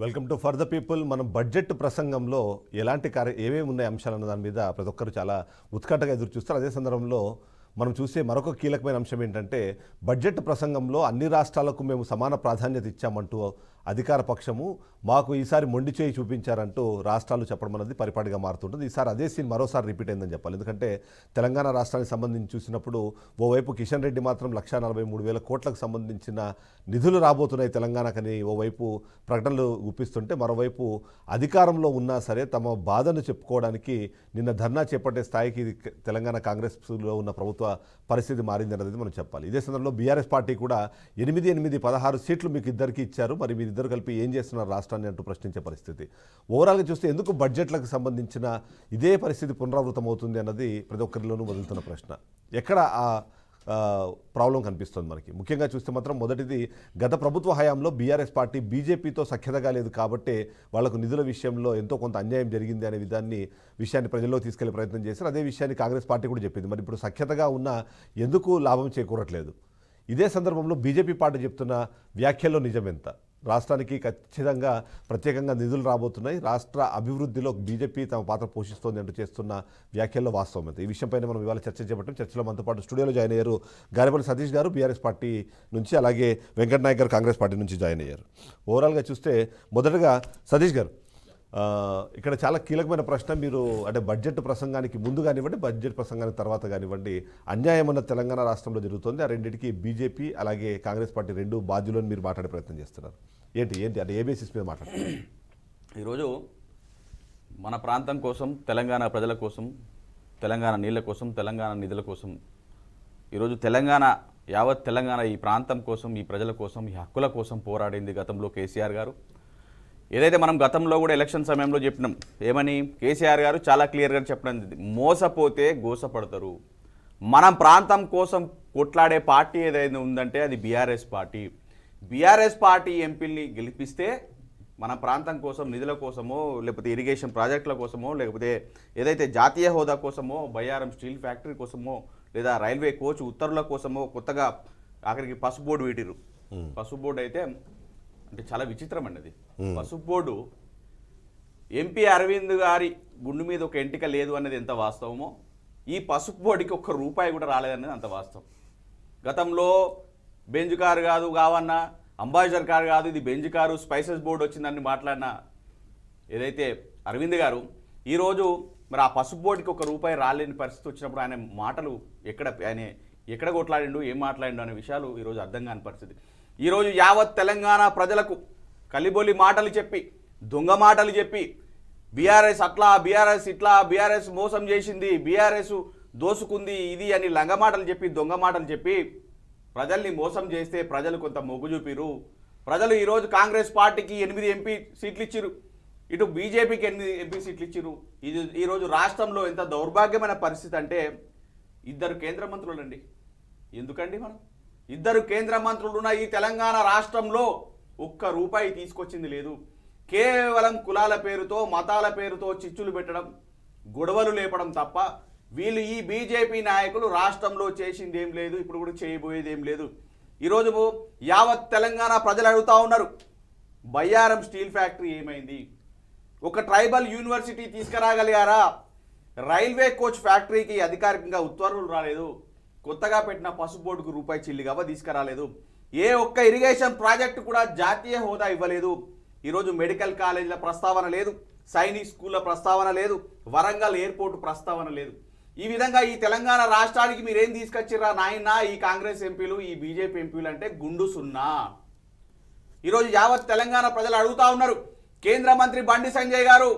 Welcome to for the people. మనం budget ప్రసంగంలో ఎలాంటి ఏమేమి ఉన్నాయి అంశాలన్న దాని మీద ప్రతి ఒక్కరు చాలా ఉత్కంఠగా ఎదురు చూస్తారు. అదే సందర్భంలో మనం చూసే మరొక కీలకమైన అంశం ఏంటంటే బడ్జెట్ ప్రసంగంలో అన్ని రాష్ట్రాలకు మేము సమాన ప్రాధాన్యత ఇచ్చామంటూ అధికార పక్షము మాకు ఈసారి మొండి చేయి చూపించారంటూ రాష్ట్రాలు చెప్పడం అనేది పరిపాటిగా మారుతుంటుంది. ఈసారి అదే సీన్ మరోసారి రిపీట్ అయిందని చెప్పాలి. ఎందుకంటే తెలంగాణ రాష్ట్రానికి సంబంధించి చూసినప్పుడు ఓవైపు కిషన్ రెడ్డి మాత్రం 1,43,000 కోట్లకు సంబంధించిన నిధులు రాబోతున్నాయి తెలంగాణకని ఓవైపు ప్రకటనలు గుప్పిస్తుంటే, మరోవైపు అధికారంలో ఉన్నా సరే తమ బాధను చెప్పుకోవడానికి నిన్న ధర్నా చేపట్టే స్థాయికి తెలంగాణ కాంగ్రెస్లో ఉన్న ప్రభుత్వ పరిస్థితి మారింది అనేది మనం చెప్పాలి. ఇదే సందర్భంలో బీఆర్ఎస్ పార్టీ కూడా 8-16 సీట్లు మీకు ఇద్దరికి ఇచ్చారు, మరి మీరిద్దరు కలిపి ఏం చేస్తున్నారు రాష్ట్రాన్ని అంటూ ప్రశ్నించే పరిస్థితి. ఓవరాల్గా చూస్తే ఎందుకు బడ్జెట్లకు సంబంధించిన ఇదే పరిస్థితి పునరావృతం అవుతుంది అన్నది ప్రతి ఒక్కరిలోనూ వదులుతున్న ప్రశ్న. ఎక్కడ ఆ ప్రాబ్లం కనిపిస్తుంది మనకి? ముఖ్యంగా చూస్తే మాత్రం మొదటిది, గత ప్రభుత్వ హయాంలో బీఆర్ఎస్ పార్టీ బీజేపీతో సఖ్యతగా లేదు కాబట్టి వాళ్లకు నిధుల విషయంలో ఎంతో కొంత అన్యాయం జరిగింది అనే విషయాన్ని ప్రజల్లో తీసుకెళ్లే ప్రయత్నం చేశారు. అదే విషయాన్ని కాంగ్రెస్ పార్టీ కూడా చెప్పింది. మరి ఇప్పుడు సఖ్యతగా ఉన్న ఎందుకు లాభం చేకూరట్లేదు? ఇదే సందర్భంలో బీజేపీ పార్టీ చెప్తున్న వ్యాఖ్యల్లో నిజమెంత? రాష్ట్రానికి ఖచ్చితంగా ప్రత్యేకంగా నిధులు రాబోతున్నాయి, రాష్ట్ర అభివృద్ధిలో బీజేపీ తమ పాత్ర పోషిస్తోంది అంటూ చేస్తున్న వ్యాఖ్యల్లో వాస్తవం ఎంత? ఈ విషయంపైన మనం ఇవాళ చర్చ చేపట్టాం. చర్చలో మనతో పాటు స్టూడియోలో జాయిన్ అయ్యారు గారేపల్లి సతీష్ గారు బీఆర్ఎస్ పార్టీ నుంచి, అలాగే వెంకట్ నాయక్ గారు కాంగ్రెస్ పార్టీ నుంచి జాయిన్ అయ్యారు. ఓవరాల్గా చూస్తే మొదటగా సతీష్ గారు, ఇక్కడ చాలా కీలకమైన ప్రశ్న. మీరు అంటే బడ్జెట్ ప్రసంగానికి ముందు కానివ్వండి, బడ్జెట్ ప్రసంగానికి తర్వాత కానివ్వండి, అన్యాయం అన్న తెలంగాణ రాష్ట్రంలో జరుగుతుంది. ఆ రెండింటికి బీజేపీ అలాగే కాంగ్రెస్ పార్టీ రెండు బాధ్యులను మీరు మాట్లాడే ప్రయత్నం చేస్తున్నారు. ఏంటి అంటే ఏ బేసిస్ మీద మాట్లాడుతున్నారు? ఈరోజు మన ప్రాంతం కోసం, తెలంగాణ ప్రజల కోసం, తెలంగాణ నీళ్ళ కోసం, తెలంగాణ నిధుల కోసం, ఈరోజు యావత్ తెలంగాణ ఈ ప్రాంతం కోసం, ఈ ప్రజల కోసం, ఈ హక్కుల కోసం పోరాడింది గతంలో కేసీఆర్ గారు. ఏదైతే మనం గతంలో కూడా ఎలక్షన్ సమయంలో చెప్పినాం, ఏమని కేసీఆర్ గారు చాలా క్లియర్గా చెప్పడం, మోసపోతే గోసపడతారు. మనం ప్రాంతం కోసం కొట్లాడే పార్టీ ఏదైతే ఉందంటే అది బీఆర్ఎస్ పార్టీ. బీఆర్ఎస్ పార్టీ ఎంపీల్ని గెలిపిస్తే మన ప్రాంతం కోసం, నిధుల కోసమో, లేకపోతే ఇరిగేషన్ ప్రాజెక్టుల కోసమో, లేకపోతే ఏదైతే జాతీయ హోదా కోసమో, బయ్యారం స్టీల్ ఫ్యాక్టరీ కోసమో, లేదా రైల్వే కోచ్ ఉత్తర్వుల కోసమో కొత్తగా ఆఖరికి పసుపు బోర్డు పెట్టిరు. పసుపు బోర్డు అయితే అంటే చాలా విచిత్రం అండి. అది పసుపు బోర్డు ఎంపీ అరవింద్ గారి గుండు మీద ఒక ఎంటిక లేదు అనేది ఎంత వాస్తవమో, ఈ పసుపు బోర్డుకి ₹1 కూడా రాలేదనేది అంత వాస్తవం. గతంలో బెంజ్ కారు కావన్నా, అంబాసిడర్ కారు కాదు, ఇది బెంజ్ కారు, స్పైసెస్ బోర్డు వచ్చిందని మాట్లాడిన ఏదైతే అరవింద్ గారు, ఈరోజు మరి ఆ పసుపు బోర్డుకి ₹1 రాలేని పరిస్థితి వచ్చినప్పుడు ఆయన మాటలు ఎక్కడ కొట్లాడిండు, ఏం మాట్లాడిండు అనే విషయాలు ఈరోజు అర్థం కాని పరిస్థితి. ఈరోజు యావత్ తెలంగాణ ప్రజలకు కలిబొలి మాటలు చెప్పి, దొంగ మాటలు చెప్పి, బీఆర్ఎస్ అట్లా, బీఆర్ఎస్ ఇట్లా, బీఆర్ఎస్ మోసం చేసింది, బీఆర్ఎస్ దోసుకుంది, ఇది అని లంగ మాటలు చెప్పి, దొంగ మాటలు చెప్పి ప్రజల్ని మోసం చేస్తే ప్రజలు కొంత మొగ్గు చూపిరు. ప్రజలు ఈరోజు కాంగ్రెస్ పార్టీకి 8 ఎంపీ సీట్లు ఇచ్చిరు, ఇటు బీజేపీకి 8 ఎంపీ సీట్లు ఇచ్చిరు. ఈరోజు రాష్ట్రంలో ఎంత దౌర్భాగ్యమైన పరిస్థితి అంటే, 2 కేంద్ర మంత్రులండి. ఎందుకండి మనం 2 కేంద్ర మంత్రులున్న ఈ తెలంగాణ రాష్ట్రంలో ₹1 తీసుకొచ్చింది లేదు. కేవలం కులాల పేరుతో, మతాల పేరుతో చిచ్చులు పెట్టడం, గొడవలు లేపడం తప్ప వీళ్ళు ఈ బీజేపీ నాయకులు రాష్ట్రంలో చేసింది ఏం లేదు, ఇప్పుడు కూడా చేయబోయేది ఏం లేదు. ఈరోజు యావత్ తెలంగాణ ప్రజలు అడుగుతూ ఉన్నారు, బయ్యారం స్టీల్ ఫ్యాక్టరీ ఏమైంది? ఒక ట్రైబల్ యూనివర్సిటీ తీసుకురాగలిగారా? రైల్వే కోచ్ ఫ్యాక్టరీకి అధికారికంగా ఉత్తర్వులు రాలేదు. కొత్తగా పెట్టిన పసుపు బోర్డుకు ₹1 తీసుకురాలేదు. ఏ ఒక్క ఇరిగేషన్ ప్రాజెక్టు కూడా జాతీయ హోదా ఇవ్వలేదు. ఈరోజు మెడికల్ కాలేజీల ప్రస్తావన లేదు, సైనిక్ స్కూళ్ళ ప్రస్తావన లేదు, వరంగల్ ఎయిర్పోర్టు ప్రస్తావన లేదు. ఈ విధంగా ఈ తెలంగాణ రాష్ట్రానికి మీరేం తీసుకొచ్చిర్రా నాయన ఈ కాంగ్రెస్ ఎంపీలు, ఈ బీజేపీ ఎంపీలు అంటే గుండు సున్నా. ఈరోజు యావత్ తెలంగాణ ప్రజలు అడుగుతా ఉన్నారు, కేంద్ర మంత్రి బండి సంజయ్ గారు,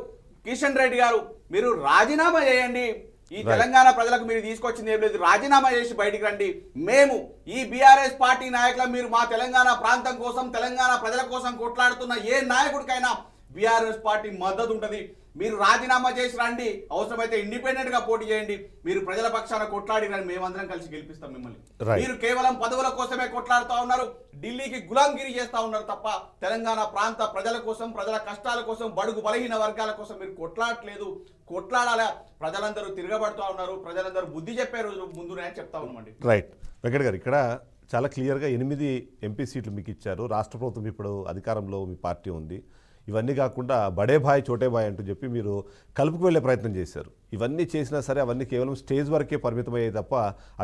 కిషన్ రెడ్డి గారు, మీరు రాజీనామా చేయండి. ఈ తెలంగాణ ప్రజలకు మీరు తీసుకొచ్చింది ఏం లేదు, రాజీనామా చేసి బయటికి రండి. మేము ఈ బీఆర్ఎస్ పార్టీ నాయకులు, మీరు మా తెలంగాణ ప్రాంతం కోసం, తెలంగాణ ప్రజల కోసం కొట్లాడుతున్న ఏ నాయకుడికైనా బీఆర్ఎస్ పార్టీ మద్దతు ఉంటుంది. మీరు రాజీనామా చేసి రండి, అవసరమైతే ఇండిపెండెంట్ గా పోటీ చేయండి. మీరు ప్రజల పక్షాన కొట్లాడి రండి, మేమందరం కలిసి గెలిపిస్తాం మిమ్మల్ని. మీరు కేవలం పదవుల కోసమే కొట్లాడుతూ ఉన్నారు, ఢిల్లీకి గులాంగిరి చేస్తూ ఉన్నారు తప్ప తెలంగాణ ప్రాంత ప్రజల కోసం, ప్రజల కష్టాల కోసం, బడుగు బలహీన వర్గాల కోసం మీరు కొట్లాడట్లేదు. కొట్లాడాలా, ప్రజలందరూ తిరగబడుతూ ఉన్నారు, ప్రజలందరూ బుద్ధి చెప్పే రోజు ముందునే చెప్తా ఉన్నామండి. రైట్ వెంకట్ గారు, ఇక్కడ చాలా క్లియర్గా 8 ఎంపీ సీట్లు మీకు ఇచ్చారు. రాష్ట్ర ప్రభుత్వం ఇప్పుడు అధికారంలో మీ పార్టీ ఉంది. ఇవన్నీ కాకుండా బడే భాయ్ చోటే భాయ్ అంటూ చెప్పి మీరు కలుపుకు వెళ్ళే ప్రయత్నం చేశారు. ఇవన్నీ చేసినా సరే అవన్నీ కేవలం స్టేజ్ వరకే పరిమితమయ్యాయి తప్ప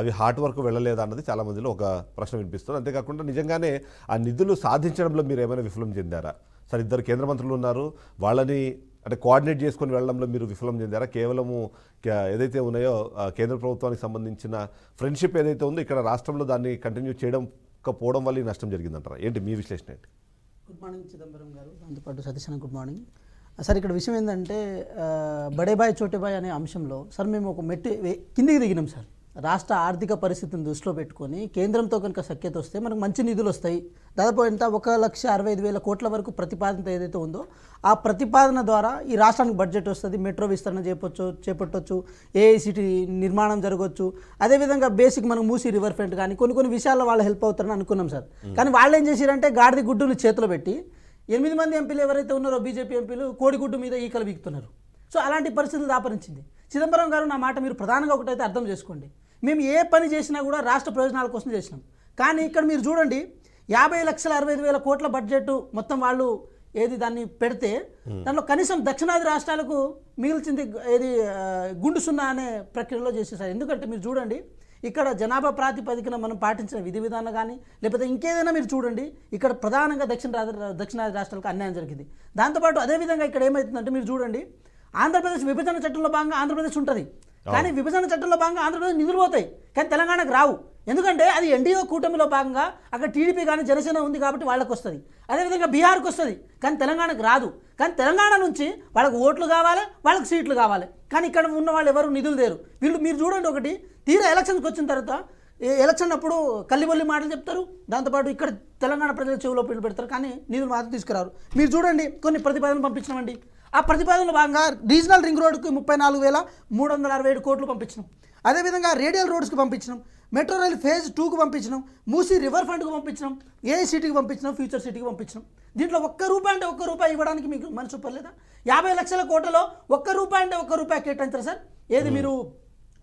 అవి హార్ట్ వరకు వెళ్ళలేదా అన్నది చాలా మందిలో ఒక ప్రశ్న వినిపిస్తుంది. అంతేకాకుండా నిజంగానే ఆ నిధులు సాధించడంలో మీరు ఏమైనా విఫలం చెందారా? సరే, ఇద్దరు కేంద్ర మంత్రులు ఉన్నారు, వాళ్ళని అంటే కోఆర్డినేట్ చేసుకొని వెళ్ళడంలో మీరు విఫలం చెందారా? కేవలము ఏదైతే ఉన్నాయో కేంద్ర ప్రభుత్వానికి సంబంధించిన ఫ్రెండ్షిప్ ఏదైతే ఉందో ఇక్కడ రాష్ట్రంలో దాన్ని కంటిన్యూ చేయకపోవడం వల్ల ఈ నష్టం జరిగిందంటారా? ఏంటి మీ విశ్లేషణ ఏంటి? గుడ్ మార్నింగ్ చిదంబరం గారు, దాంతోపాటు సతీష్ అన్న గుడ్ మార్నింగ్. సార్, ఇక్కడ విషయం ఏంటంటే బడే బాయ్ చోటే బాయ్ అనే అంశంలో సార్ మేము ఒక కిందికి దిగినాం సార్. రాష్ట్ర ఆర్థిక పరిస్థితిని దృష్టిలో పెట్టుకొని కేంద్రంతో కనుక సఖ్యత వస్తే మనకు మంచి నిధులు వస్తాయి. దాదాపు ఎంత 1,65,000 కోట్ల వరకు ప్రతిపాదన ఏదైతే ఉందో ఆ ప్రతిపాదన ద్వారా ఈ రాష్ట్రానికి బడ్జెట్ వస్తుంది, మెట్రో విస్తరణ చేపట్టవచ్చు, ఏఐసిటీ నిర్మాణం జరగవచ్చు, అదేవిధంగా బేసిక్ మనం మూసి రివర్ ఫ్రంట్ కానీ కొన్ని విషయాల్లో వాళ్ళు హెల్ప్ అవుతారని అనుకున్నాం సార్. కానీ వాళ్ళు ఏం చేశారంటే గాడిద గుడ్డుని చేతిలో పెట్టి 8 మంది ఎంపీలు ఎవరైతే ఉన్నారో బీజేపీ ఎంపీలు కోడిగుడ్డు మీద ఈకలు వీక్తున్నారు. సో అలాంటి పరిస్థితులు దాపరించింది. చిదంబరం గారు, నా మాట మీరు ప్రధానంగా ఒకటైతే అర్థం చేసుకోండి, మేము ఏ పని చేసినా కూడా రాష్ట్ర ప్రయోజనాల కోసం చేసినాం. కానీ ఇక్కడ మీరు చూడండి, 50,65,000 కోట్ల బడ్జెట్ మొత్తం వాళ్ళు దాన్ని పెడితే దాంట్లో కనీసం దక్షిణాది రాష్ట్రాలకు మిగిల్చింది గుండు సున్నా అనే ప్రక్రియలో చేసేసారు. ఎందుకంటే మీరు చూడండి, ఇక్కడ జనాభా ప్రాతిపదికన మనం పాటించిన విధి విధానం కానీ లేకపోతే ఇంకేదైనా మీరు చూడండి, ఇక్కడ ప్రధానంగా దక్షిణాది రాష్ట్రాలకు అన్యాయం జరిగింది. దాంతోపాటు అదేవిధంగా ఇక్కడ ఏమవుతుందంటే మీరు చూడండి, ఆంధ్రప్రదేశ్ విభజన చట్టంలో భాగంగా ఆంధ్రప్రదేశ్ ఉంటుంది, కానీ విభజన చట్టంలో భాగంగా ఆంధ్రప్రదేశ్ నిధులు పోతాయి, కానీ తెలంగాణకు రావు. ఎందుకంటే అది ఎన్డీఏ కూటమిలో భాగంగా అక్కడ టీడీపీ కానీ జనసేన ఉంది కాబట్టి వాళ్ళకి వస్తుంది. అదేవిధంగా బీహార్కి వస్తుంది, కానీ తెలంగాణకు రాదు. కానీ తెలంగాణ నుంచి వాళ్ళకి ఓట్లు కావాలి, వాళ్ళకి సీట్లు కావాలి, కానీ ఇక్కడ ఉన్న వాళ్ళు ఎవరు నిధులు లేరు. మీరు చూడండి, ఒకటి తీరా ఎలక్షన్కి వచ్చిన తర్వాత ఎలక్షన్ అప్పుడు కల్లిబొల్లి మాటలు చెప్తారు, దాంతోపాటు ఇక్కడ తెలంగాణ ప్రజల చెవిలో పిల్లలు పెడతారు, కానీ నిధులు మాత్రం తీసుకురారు. మీరు చూడండి, కొన్ని ప్రతిపాదనలు పంపించినామండి. ఆ ప్రతిపాదనలో భాగంగా రీజనల్ రింగ్ రోడ్డుకి 34,367 కోట్లు పంపించినాం. అదేవిధంగా రేడియల్ రోడ్స్కి పంపించినాం, మెట్రో రైల్ ఫేజ్ 2కు పంపించినాం, మూసీ రివర్ ఫ్రంట్కు పంపించినాం, ఏఐసిటీకి పంపించినాం, ఫ్యూచర్ సిటీకి పంపించినాం. దీంట్లో ₹1 అంటే ₹1 ఇవ్వడానికి మీకు మనసు ఒప్పలేదా? 50 లక్షల కోట్లలో ₹1 అంటే ₹1 కేటాయించారు సార్. మీరు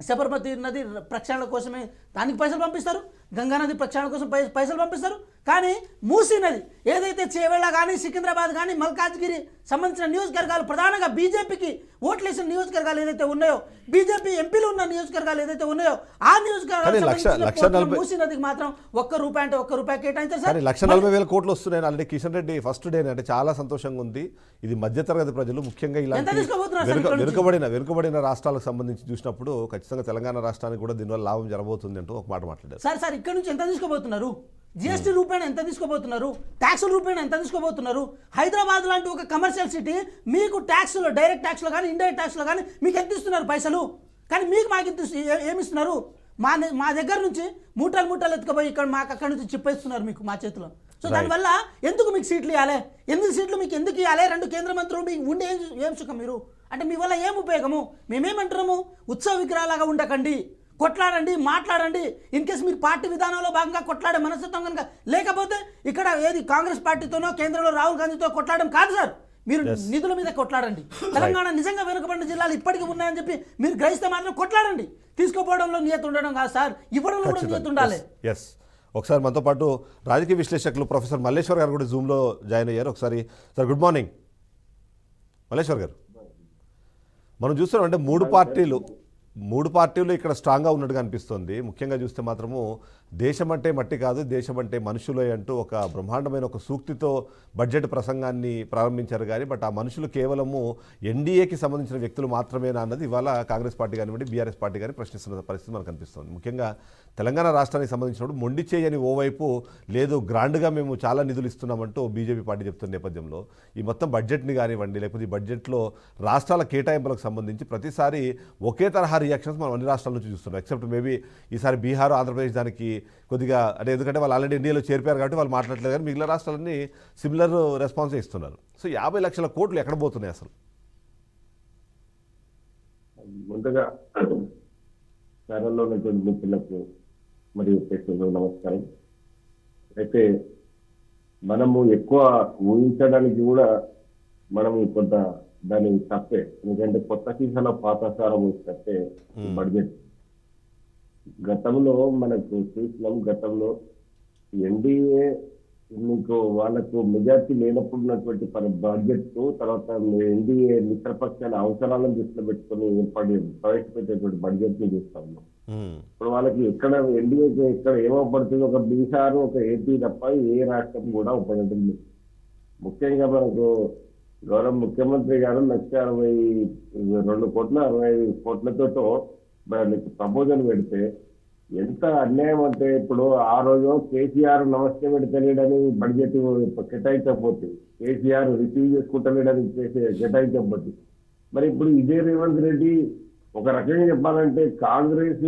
శబర్మతి నది ప్రక్షాళన కోసమే దానికి పైసలు పంపిస్తారు, గంగా నది ప్రక్షాళన కోసం పైసలు పంపిస్తారు, కానీ మూసీ నది ఏదైతే చేవేళ కానీ సికింద్రాబాద్ కానీ మల్కాజ్గిరి సంబంధించిన నియోజకవర్గాలు ప్రధానంగా బీజేపీకి ఓట్లేసిన నియోజకవర్గాలు ఏదైతే ఉన్నాయో, బీజేపీ ఎంపీలు ఉన్న నియోజకవర్గాలు ఏదైతే ఉన్నాయో ఆ నియోజకవర్గాలు మూసీ నదికి మాత్రం ₹1 అంటే ₹1 కేటాయించారు సార్. 1,40,000 కోట్లు వస్తున్నాయి. Already Kishan Reddy first day అంటే చాలా సంతోషంగా ఉంది. ఇది మధ్యతరగతి ప్రజలు ముఖ్యంగా ఇలాంటి వెనుకబడిన రాష్ట్రాలకు సంబంధించి చూసినప్పుడు ఖచ్చితంగా తెలంగాణ రాష్ట్రానికి కూడా దీనివల్ల లాభం జరగబోతుంది అంటూ ఒక మాట మాట్లాడారు. సార్ ఇక్కడ నుంచి ఎంత తీసుకోబోతున్నారు? జిఎస్టీ రూపాయన ఎంత తీసుకోబోతున్నారు? ట్యాక్సుల రూపాయన ఎంత తీసుకోబోతున్నారు? హైదరాబాద్ లాంటి ఒక కమర్షియల్ సిటీ మీకు ట్యాక్స్లో, డైరెక్ట్ ట్యాక్స్లో కానీ ఇండైరెక్ట్ ట్యాక్స్లో కానీ మీకు ఎంత ఇస్తున్నారు పైసలు? కానీ మాకు ఎంత ఏమిస్తున్నారు? మా దగ్గర నుంచి మూటలు ఎత్తుకుపోయి ఇక్కడ మాకు అక్కడి నుంచి చిప్పేస్తున్నారు మీకు మా చేతిలో. సో దానివల్ల ఎందుకు మీకు సీట్లు ఇవ్వాలి? 8 సీట్లు మీకు ఎందుకు ఇవ్వాలి? 2 కేంద్ర మంత్రులు మీకు ఉండే ఏం సుఖం? మీరు అంటే మీ వల్ల ఏం ఉపయోగము? మేమేమంటున్నాము, ఉత్సవ విగ్రహాలాగా ఉండకండి, కొట్లాడండి, మాట్లాడండి. ఇన్ కేసు మీరు పార్టీ విధానంలో భాగంగా కొట్లాడే మనస్తత్వం కనుక లేకపోతే ఇక్కడ కాంగ్రెస్ పార్టీతోనో కేంద్రంలో రాహుల్ గాంధీతో కొట్లాడడం కాదు సార్, మీరు నిధుల మీద కొట్లాడండి. తెలంగాణ నిజంగా వెనుకబడిన జిల్లాలు ఇప్పటికీ ఉన్నాయని చెప్పి మీరు గ్రహిస్తే మాత్రం కొట్లాడండి. తీసుకోపోవడంలో నియత ఉండడం కాదు సార్, ఇవ్వడంలో కూడా నియత ఉండాలి. ఎస్, ఒకసారి మనతో పాటు రాజకీయ విశ్లేషకులు ప్రొఫెసర్ మల్లేశ్వర్ గారు కూడా జూమ్లో జాయిన్ అయ్యారు. ఒకసారి సార్, గుడ్ మార్నింగ్ మల్లేశ్వర్ గారు. మనం చూస్తున్నాం అంటే మూడు పార్టీలు ఇక్కడ స్ట్రాంగ్గా ఉన్నట్టుగా అనిపిస్తుంది. ముఖ్యంగా చూస్తే మాత్రము దేశం అంటే మట్టి కాదు, దేశం అంటే మనుషులే అంటూ ఒక బ్రహ్మాండమైన ఒక సూక్తితో బడ్జెట్ ప్రసంగాన్ని ప్రారంభించారు. కానీ బట్ ఆ మనుషులు కేవలము ఎన్డీఏకి సంబంధించిన వ్యక్తులు మాత్రమేనా అన్నది ఇవాళ కాంగ్రెస్ పార్టీ కానివ్వండి, బీఆర్ఎస్ పార్టీ కానీ ప్రశ్నిస్తున్న పరిస్థితి మనకు కనిపిస్తుంది. ముఖ్యంగా తెలంగాణ రాష్ట్రానికి సంబంధించినప్పుడు మొండి చేయని ఓవైపు లేదు, గ్రాండ్గా మేము చాలా నిధులు ఇస్తున్నామంటూ బీజేపీ పార్టీ చెప్తున్న నేపథ్యంలో ఈ మొత్తం బడ్జెట్ని కానివ్వండి, లేకపోతే ఈ బడ్జెట్లో రాష్ట్రాల కేటాయింపులకు సంబంధించి ప్రతిసారి ఒకే తరహా రియాక్షన్స్ మనం అన్ని రాష్ట్రాల నుంచి చూస్తున్నాం. ఎక్సెప్ట్ మేబీ ఈసారి బీహార్, ఆంధ్రప్రదేశ్ దానికి కొద్దిగా అంటే ఎందుకంటే వాళ్ళు ఆల్రెడీ ఇండియాలో చేరిపారు కాబట్టి వాళ్ళు మాట్లాడలేదు, కానీ మిగిలిన రాష్ట్రాలన్నీ సిమిలర్ రెస్పాన్స్ ఇస్తున్నారు. సో 50 లక్షల కోట్లు ఎక్కడ పోతున్నాయి అసలు? ముందుగా ఛానల్లో ఉన్నటువంటి మిత్రులకు మరియు ప్రేక్షకులకు నమస్కారం. అయితే మనము ఎక్కువ ఊహించడానికి కూడా మనము కొంత దాని తప్పే, ఎందుకంటే కొత్త సీజన్ పాత సారం తప్పే బడ్జెట్. గతంలో మనకు చూసినాం, గతంలో ఎన్డీఏ మీకు వాళ్ళకు మెజార్టీ లేనప్పుడు ఉన్నటువంటి బడ్జెట్ తర్వాత ఎన్డీఏ మిత్రపక్షాల అవసరాలను దృష్టిలో పెట్టుకొని ప్రవేశపెట్టేటువంటి బడ్జెట్ ని చూస్తాము. ఇప్పుడు వాళ్ళకి ఎక్కడ ఎన్డీఏకి ఎక్కడ ఏమవుపడుతుంది, ఒక బీహార్ ఒక ఏపీ తప్ప ఏ రాష్ట్రం కూడా ఉపయోగపడుతుంది. ముఖ్యంగా మనకు గౌరవ ముఖ్యమంత్రి గారు 1,62 కోట్లతో మనకి ప్రపోజల్ పెడితే ఎంత అన్యాయం అంటే, ఇప్పుడు ఆ రోజు కేసీఆర్ నమస్తే పెడతలేడని బడ్జెట్ కేటాయించకపోతే, కేసీఆర్ రిసీవ్ చేసుకుంటలేడని కేటాయించకపోతే, మరి ఇప్పుడు ఇదే రేవంత్ రెడ్డి ఒక రకంగా చెప్పాలంటే కాంగ్రెస్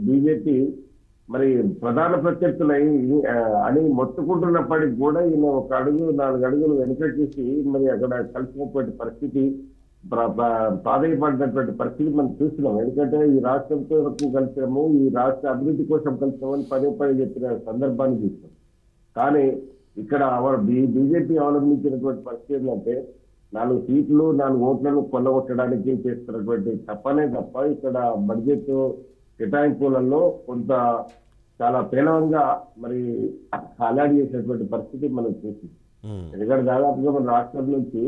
బీజేపీ మరి ప్రధాన ప్రత్యర్థులై అని మొత్తుకుంటున్నప్పటికీ కూడా ఈయన 4 అడుగులు వెనుకట్టేసి మరి అక్కడ కలిసినటువంటి పరిస్థితి, ప్రాధాన్యపడినటువంటి పరిస్థితి మనం చూస్తున్నాం. ఎందుకంటే ఈ రాష్ట్రంతో కలిసాము, ఈ రాష్ట్ర అభివృద్ధి కోసం కలిసామని పదే చెప్పిన సందర్భాన్ని చూస్తాం. కానీ ఇక్కడ బీజేపీ అవలంబించినటువంటి పరిస్థితి ఏంటంటే 4 సీట్లు 4 ఓట్లను కొల్లగొట్టడానికి చేస్తున్నటువంటి తప్పనే తప్ప ఇక్కడ బడ్జెట్ కేటాయింపులలో కొంత చాలా పేలవంగా మరి అలాడి చేసినటువంటి పరిస్థితి మనం చూసి, ఎందుకంటే దాదాపుగా మన రాష్ట్రం నుంచి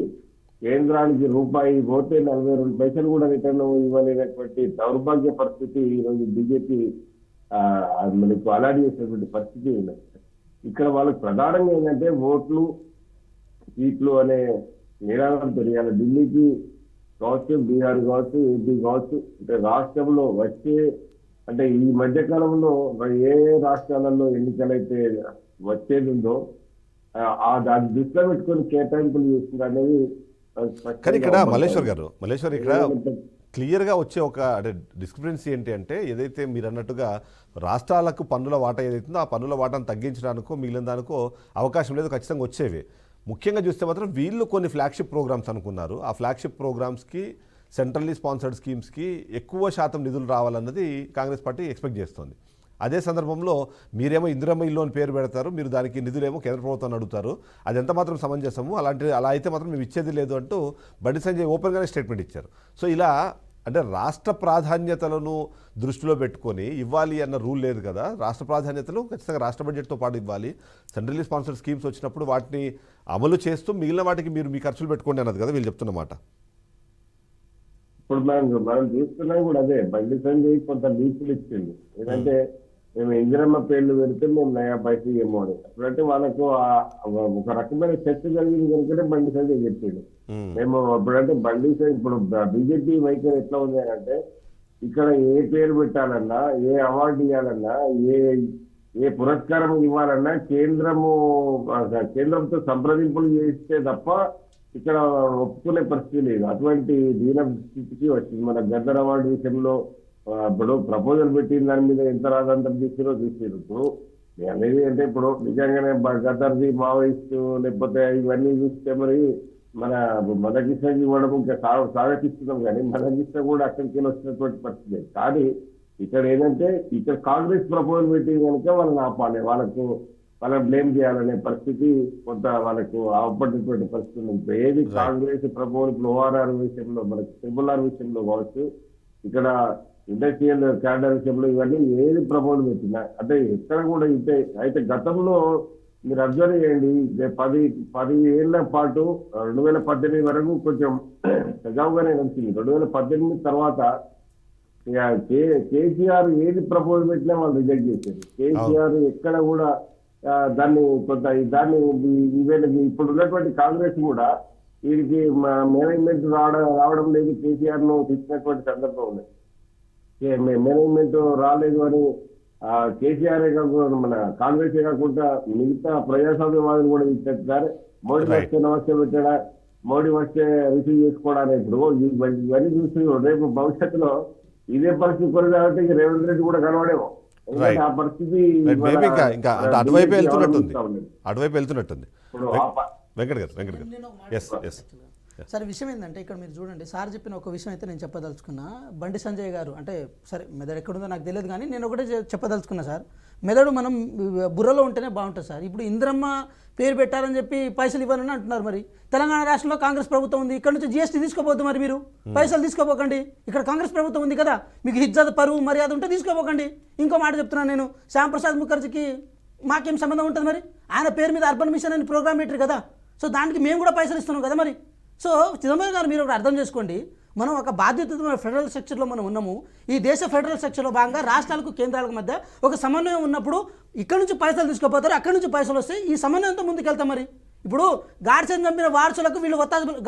కేంద్రానికి రూపాయి పోతే 42 పైసలు కూడా రిటర్న్ ఇవ్వలేనటువంటి దౌర్భాగ్య పరిస్థితి ఈరోజు బీజేపీ మనకు అలాడి చేసినటువంటి పరిస్థితి ఉన్నది. ఇక్కడ వాళ్ళకి ప్రధానంగా ఏంటంటే ఓట్లు సీట్లు అనే నిరాదరణ తెలియాలి. ఢిల్లీకి కావచ్చు, బీహార్ కావచ్చు, ఏపీ కావచ్చు, అంటే రాష్ట్రంలో వచ్చే అంటే ఈ మధ్య కాలంలో ఏ రాష్ట్రాలలో ఎన్నికలైతే వచ్చేది ఉందో దాన్ని దృష్టిలో పెట్టుకొని కేటాయింపులు చేస్తున్నారు అనేది. కానీ ఇక్కడ మల్లేశ్వర్ ఇక్కడ క్లియర్గా వచ్చే ఒక అంటే డిస్క్రిపెన్సీ ఏంటి అంటే, ఏదైతే మీరు అన్నట్టుగా రాష్ట్రాలకు పన్నుల వాటా ఏదైతుందో ఆ పన్నుల వాటాను తగ్గించడానికో మిగిలిన దానికో అవకాశం లేదు, ఖచ్చితంగా వచ్చేవి. ముఖ్యంగా చూస్తే మాత్రం వీళ్ళు కొన్ని ఫ్లాగ్షిప్ ప్రోగ్రామ్స్ అనుకున్నారు. ఆ ఫ్లాగ్షిప్ ప్రోగ్రామ్స్కి సెంట్రల్లీ స్పాన్సర్డ్ స్కీమ్స్కి ఎక్కువ శాతం నిధులు రావాలన్నది కాంగ్రెస్ పార్టీ ఎక్స్పెక్ట్ చేస్తోంది. అదే సందర్భంలో మీరేమో ఇందిరమ్మ ఇల్లు అని పేరు పెడతారు, మీరు దానికి నిధులేమో కేంద్ర ప్రభుత్వాన్ని అడుగుతారు. అది ఎంత మాత్రం సమంజసము, అలా అయితే మాత్రం మేము ఇచ్చేది లేదు అంటూ బండి సంజయ్ ఓపెన్గానే స్టేట్మెంట్ ఇచ్చారు. సో ఇలా అంటే రాష్ట్ర ప్రాధాన్యతలను దృష్టిలో పెట్టుకొని ఇవ్వాలి అన్న రూల్ లేదు కదా. రాష్ట్ర ప్రాధాన్యతలు ఖచ్చితంగా రాష్ట్ర బడ్జెట్తో పాటు ఇవ్వాలి. సెంట్రల్లీ స్పాన్సర్డ్ స్కీమ్స్ వచ్చినప్పుడు వాటిని అమలు చేస్తూ మిగిలిన వాటికి మీరు మీ ఖర్చులు పెట్టుకోండి అన్నది కదా వీళ్ళు చెప్తున్నమాట. ఇప్పుడు మనం చూస్తున్నాం కూడా అదే. బండి సంజయ్ కొంత లీకులు ఇచ్చింది, ఏంటంటే మేము ఇందిరమ్మ పేర్లు పెడితే మేము నయా పైసలు ఏమో అని. అప్పుడంటే వాళ్ళకు ఒక రకమైన చర్చ జరిగింది కనుకనే బండి సంజయ్ చెప్పిండు. మేము అప్పుడంటే బండి సంజయ్ ఇప్పుడు బీజేపీ వైఖరి ఎట్లా ఉంది అంటే, ఇక్కడ ఏ పేరు పెట్టాలన్నా, ఏ అవార్డు ఇవ్వాలన్నా, ఏ పురస్కారం ఇవ్వాలన్నా కేంద్రంతో సంప్రదింపులు చేస్తే తప్ప ఇక్కడ ఒప్పుకునే పరిస్థితి లేదు. అటువంటి దీన స్థితికి వచ్చింది. మన గద్దర్ అవార్డు విషయంలో ఇప్పుడు ప్రపోజల్ పెట్టిన దాని మీద ఎంత రాదంతం తీసిరో చూసారు. ఇప్పుడు అనేది అంటే ఇప్పుడు నిజంగానే గద్దర్ది మావోయిస్టు లేకపోతే ఇవన్నీ చూస్తే మరి మదకృష్ణకి ఇవ్వడం ఇంకా స్వాగతిస్తున్నాం, కానీ మదకృష్ణ కూడా అక్కడికి వచ్చినటువంటి పరిస్థితి. కానీ ఇక్కడ ఏంటంటే ఇక్కడ కాంగ్రెస్ ప్రపోజల్ పెట్టి కనుక వాళ్ళని ఆపాలి, వాళ్ళని బ్లేమ్ చేయాలనే పరిస్థితి కొంత వాళ్ళకు అవపడినటువంటి పరిస్థితి ఉంది. ఏది కాంగ్రెస్ ప్రపోజల్ ఇప్పుడు ఓఆర్ఆర్ విషయంలో, మనకి ట్రిపుల్ విషయంలో కావచ్చు, ఇక్కడ ఇండస్ట్రియల్ క్యాడర్ విషయంలో ఇవన్నీ ఏది ప్రపోజల్ పెట్టినా అంటే ఎక్కడ కూడా అయితే గతంలో మీరు అబ్జర్వ్ చేయండి, 10 ఏళ్ల పాటు 2018 వరకు కొంచెం సజావుగానే నడిచింది. 2018 తర్వాత కేసీఆర్ ఏది ప్రపోజల్ పెట్టినా వాళ్ళు రిజెక్ట్ చేశారు. కేసీఆర్ ఎక్కడ కూడా దాన్ని ఇప్పుడు ఉన్నటువంటి కాంగ్రెస్ కూడా వీరికి మేనేజ్మెంట్ రావడం లేదు, కేసీఆర్ ను తెచ్చినటువంటి సందర్భం ఉన్నది. మేనేజ్మెంట్ రాలేదు అని కేసీఆర్ కాకుండా మన కాంగ్రెస్ కాకుండా మిగతా ప్రజాస్వామ్యవాదులు కూడా ఇచ్చేస్తారు. మోడీ వస్తే నమస్తే పెట్టాడా, మోడీ వస్తే రిసీవ్ చేసుకోవడానికి ఇప్పుడు ఇవన్నీ చూసి రేపు భవిష్యత్తులో ఇదే పరిస్థితి కొనసాగితే రేవంత్ రెడ్డి కూడా కనబడేమో. ఆ పరిస్థితి ఇంకా అటువైపు వెళ్తున్నట్టుంది. వెంకట్ గారు సరే, విషయం ఏంటంటే ఇక్కడ మీరు చూడండి, సార్ చెప్పిన ఒక విషయం అయితే నేను చెప్పదలుచుకున్నా. బండి సంజయ్ గారు అంటే సరే మెదడు ఎక్కడుందో నాకు తెలియదు, కానీ నేను ఒకటే చెప్పదలుచుకున్నా సార్. మెదడు మనం బుర్రలో ఉంటేనే బాగుంటుంది సార్. ఇప్పుడు ఇందిరమ్మ పేరు పెట్టారని చెప్పి పైసలు ఇవ్వాలని అంటున్నారు. మరి తెలంగాణ రాష్ట్రంలో కాంగ్రెస్ ప్రభుత్వం ఉంది, ఇక్కడ నుంచి జీఎస్టీ తీసుకోపోద్దు, మరి మీరు పైసలు తీసుకోపోకండి. ఇక్కడ కాంగ్రెస్ ప్రభుత్వం ఉంది కదా, మీకు ఇజ్జత్ పరువు మర్యాద ఉంటే తీసుకోపోకండి. ఇంకో మాట చెప్తున్నాను నేను, శ్యామ్ ప్రసాద్ ముఖర్జీకి మాకేం సంబంధం ఉంటుంది? మరి ఆయన పేరు మీద అర్బన్ మిషన్ అని ప్రోగ్రామ్ పెట్టారు కదా. సో దానికి మేము కూడా పైసలు ఇస్తున్నాం కదా మరి. సో చిదంబరం గారు మీరు ఒకటి అర్థం చేసుకోండి, మనం ఒక బాధ్యతమైన ఫెడరల్ స్ట్రక్చర్లో మనం ఉన్నాము. ఈ దేశ ఫెడరల్ స్ట్రక్చర్లో భాగంగా రాష్ట్రాలకు కేంద్రాలకు మధ్య ఒక సమన్వయం ఉన్నప్పుడు ఇక్కడ నుంచి పైసలు తీసుకుపోతారు, అక్కడి నుంచి పైసలు వస్తాయి, ఈ సమన్వయంతో ముందుకెళ్తాం. మరి ఇప్పుడు గాడ్సేని చంపిన వారసులకు వీళ్ళు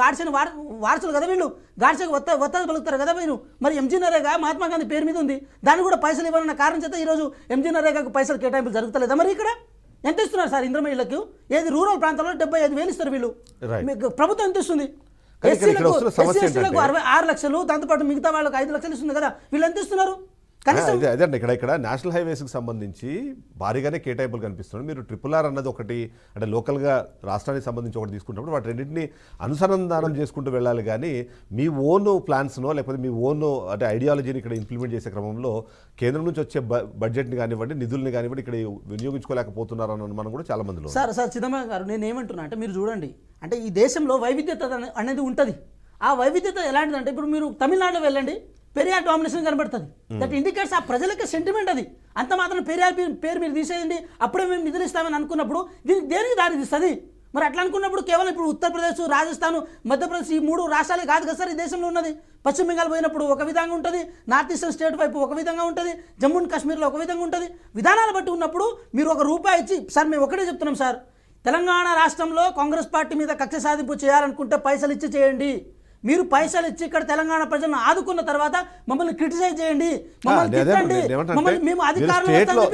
గాడ్సేని వారసులు కదా, వీళ్ళు గాడ్సేకి ఒత్తాది పలుకుతారు కదా మీరు. మరి ఎంజీ నరేగా మహాత్మా గాంధీ పేరు మీద ఉంది, దాన్ని కూడా పైసలు ఇవ్వాలన్న కారణం చేత ఈరోజు ఎంజీ నరేగాకు పైసలు కేటాయింపులు జరుగుతలేదా? మరి ఇక్కడ ఎంత ఇస్తున్నారు సార్ ఇంద్రమహిళలకు? ఏది రూరల్ ప్రాంతాల్లో 75,000 ఇస్తారు వీళ్ళు, మీకు ప్రభుత్వం ఎంత ఇస్తుంది? ఎస్సీలకు 66 లక్షలు, దాంతోపాటు మిగతా వాళ్ళకి 5 లక్షలు ఇస్తుంది కదా, వీళ్ళు ఎంత ఇస్తున్నారు? అదే అండి, ఇక్కడ నేషనల్ హైవేస్కి సంబంధించి భారీగానే కేటాయింపులు కనిపిస్తున్నాయి. మీరు RRR అన్నది ఒకటి, అంటే లోకల్గా రాష్ట్రానికి సంబంధించి ఒకటి తీసుకున్నప్పుడు వాటి రెండింటిని అనుసంధానం చేసుకుంటూ వెళ్ళాలి. కానీ మీ ఓన్ ప్లాన్స్నో లేకపోతే మీ ఓన్ అంటే ఐడియాలజీని ఇక్కడ ఇంప్లిమెంట్ చేసే క్రమంలో కేంద్రం నుంచి వచ్చే బడ్జెట్ని కానివ్వండి, నిధుల్ని కానివ్వండి ఇక్కడ వినియోగించుకోలేకపోతున్నారన్న అనుమానం కూడా చాలా మందిలో. సార్ చిదంబరం గారు, నేను ఏమంటున్నా అంటే మీరు చూడండి, అంటే ఈ దేశంలో వైవిధ్యత అనేది ఉంటుంది. ఆ వైవిధ్యత ఎలాంటిదంటే ఇప్పుడు మీరు తమిళనాడులో వెళ్ళండి, పెరియార్ డామినేషన్ కనబడుతుంది. దట్ ఇండికేట్స్ ఆ ప్రజలకి సెంటిమెంట్ అది. అంత మాత్రం పెరియార్ పేరు మీరు తీసేయండి, అప్పుడే మేము నిధులు ఇస్తామని అనుకున్నప్పుడు దీనికి దేనికి దారి తీస్తుంది? మరి అట్లా అనుకున్నప్పుడు కేవలం ఇప్పుడు ఉత్తరప్రదేశ్, రాజస్థాన్, మధ్యప్రదేశ్ ఈ 3 రాష్ట్రాలే కాదు కదా సార్ ఈ దేశంలో ఉన్నది. పశ్చిమ బెంగాల్ పోయినప్పుడు ఒక విధంగా ఉంటుంది, నార్త్ ఈస్టర్న్ స్టేట్ వైపు ఒక విధంగా ఉంటుంది, జమ్మూ అండ్ కాశ్మీర్లో ఒక విధంగా ఉంటుంది. విధానాలు బట్టి ఉన్నప్పుడు మీరు ₹1 ఇచ్చి, సార్ మేము ఒకటే చెప్తున్నాం సార్, తెలంగాణ రాష్ట్రంలో కాంగ్రెస్ పార్టీ మీద కక్ష సాధింపు చేయాలనుకుంటే పైసలు ఇచ్చి చేయండి. మీరు పైసలు ఇచ్చి ఇక్కడ తెలంగాణ ప్రజలను ఆదుకున్న తర్వాత మమ్మల్ని క్రిటిసైజ్ చేయండి, మమ్మల్ని తిట్టండి, మేము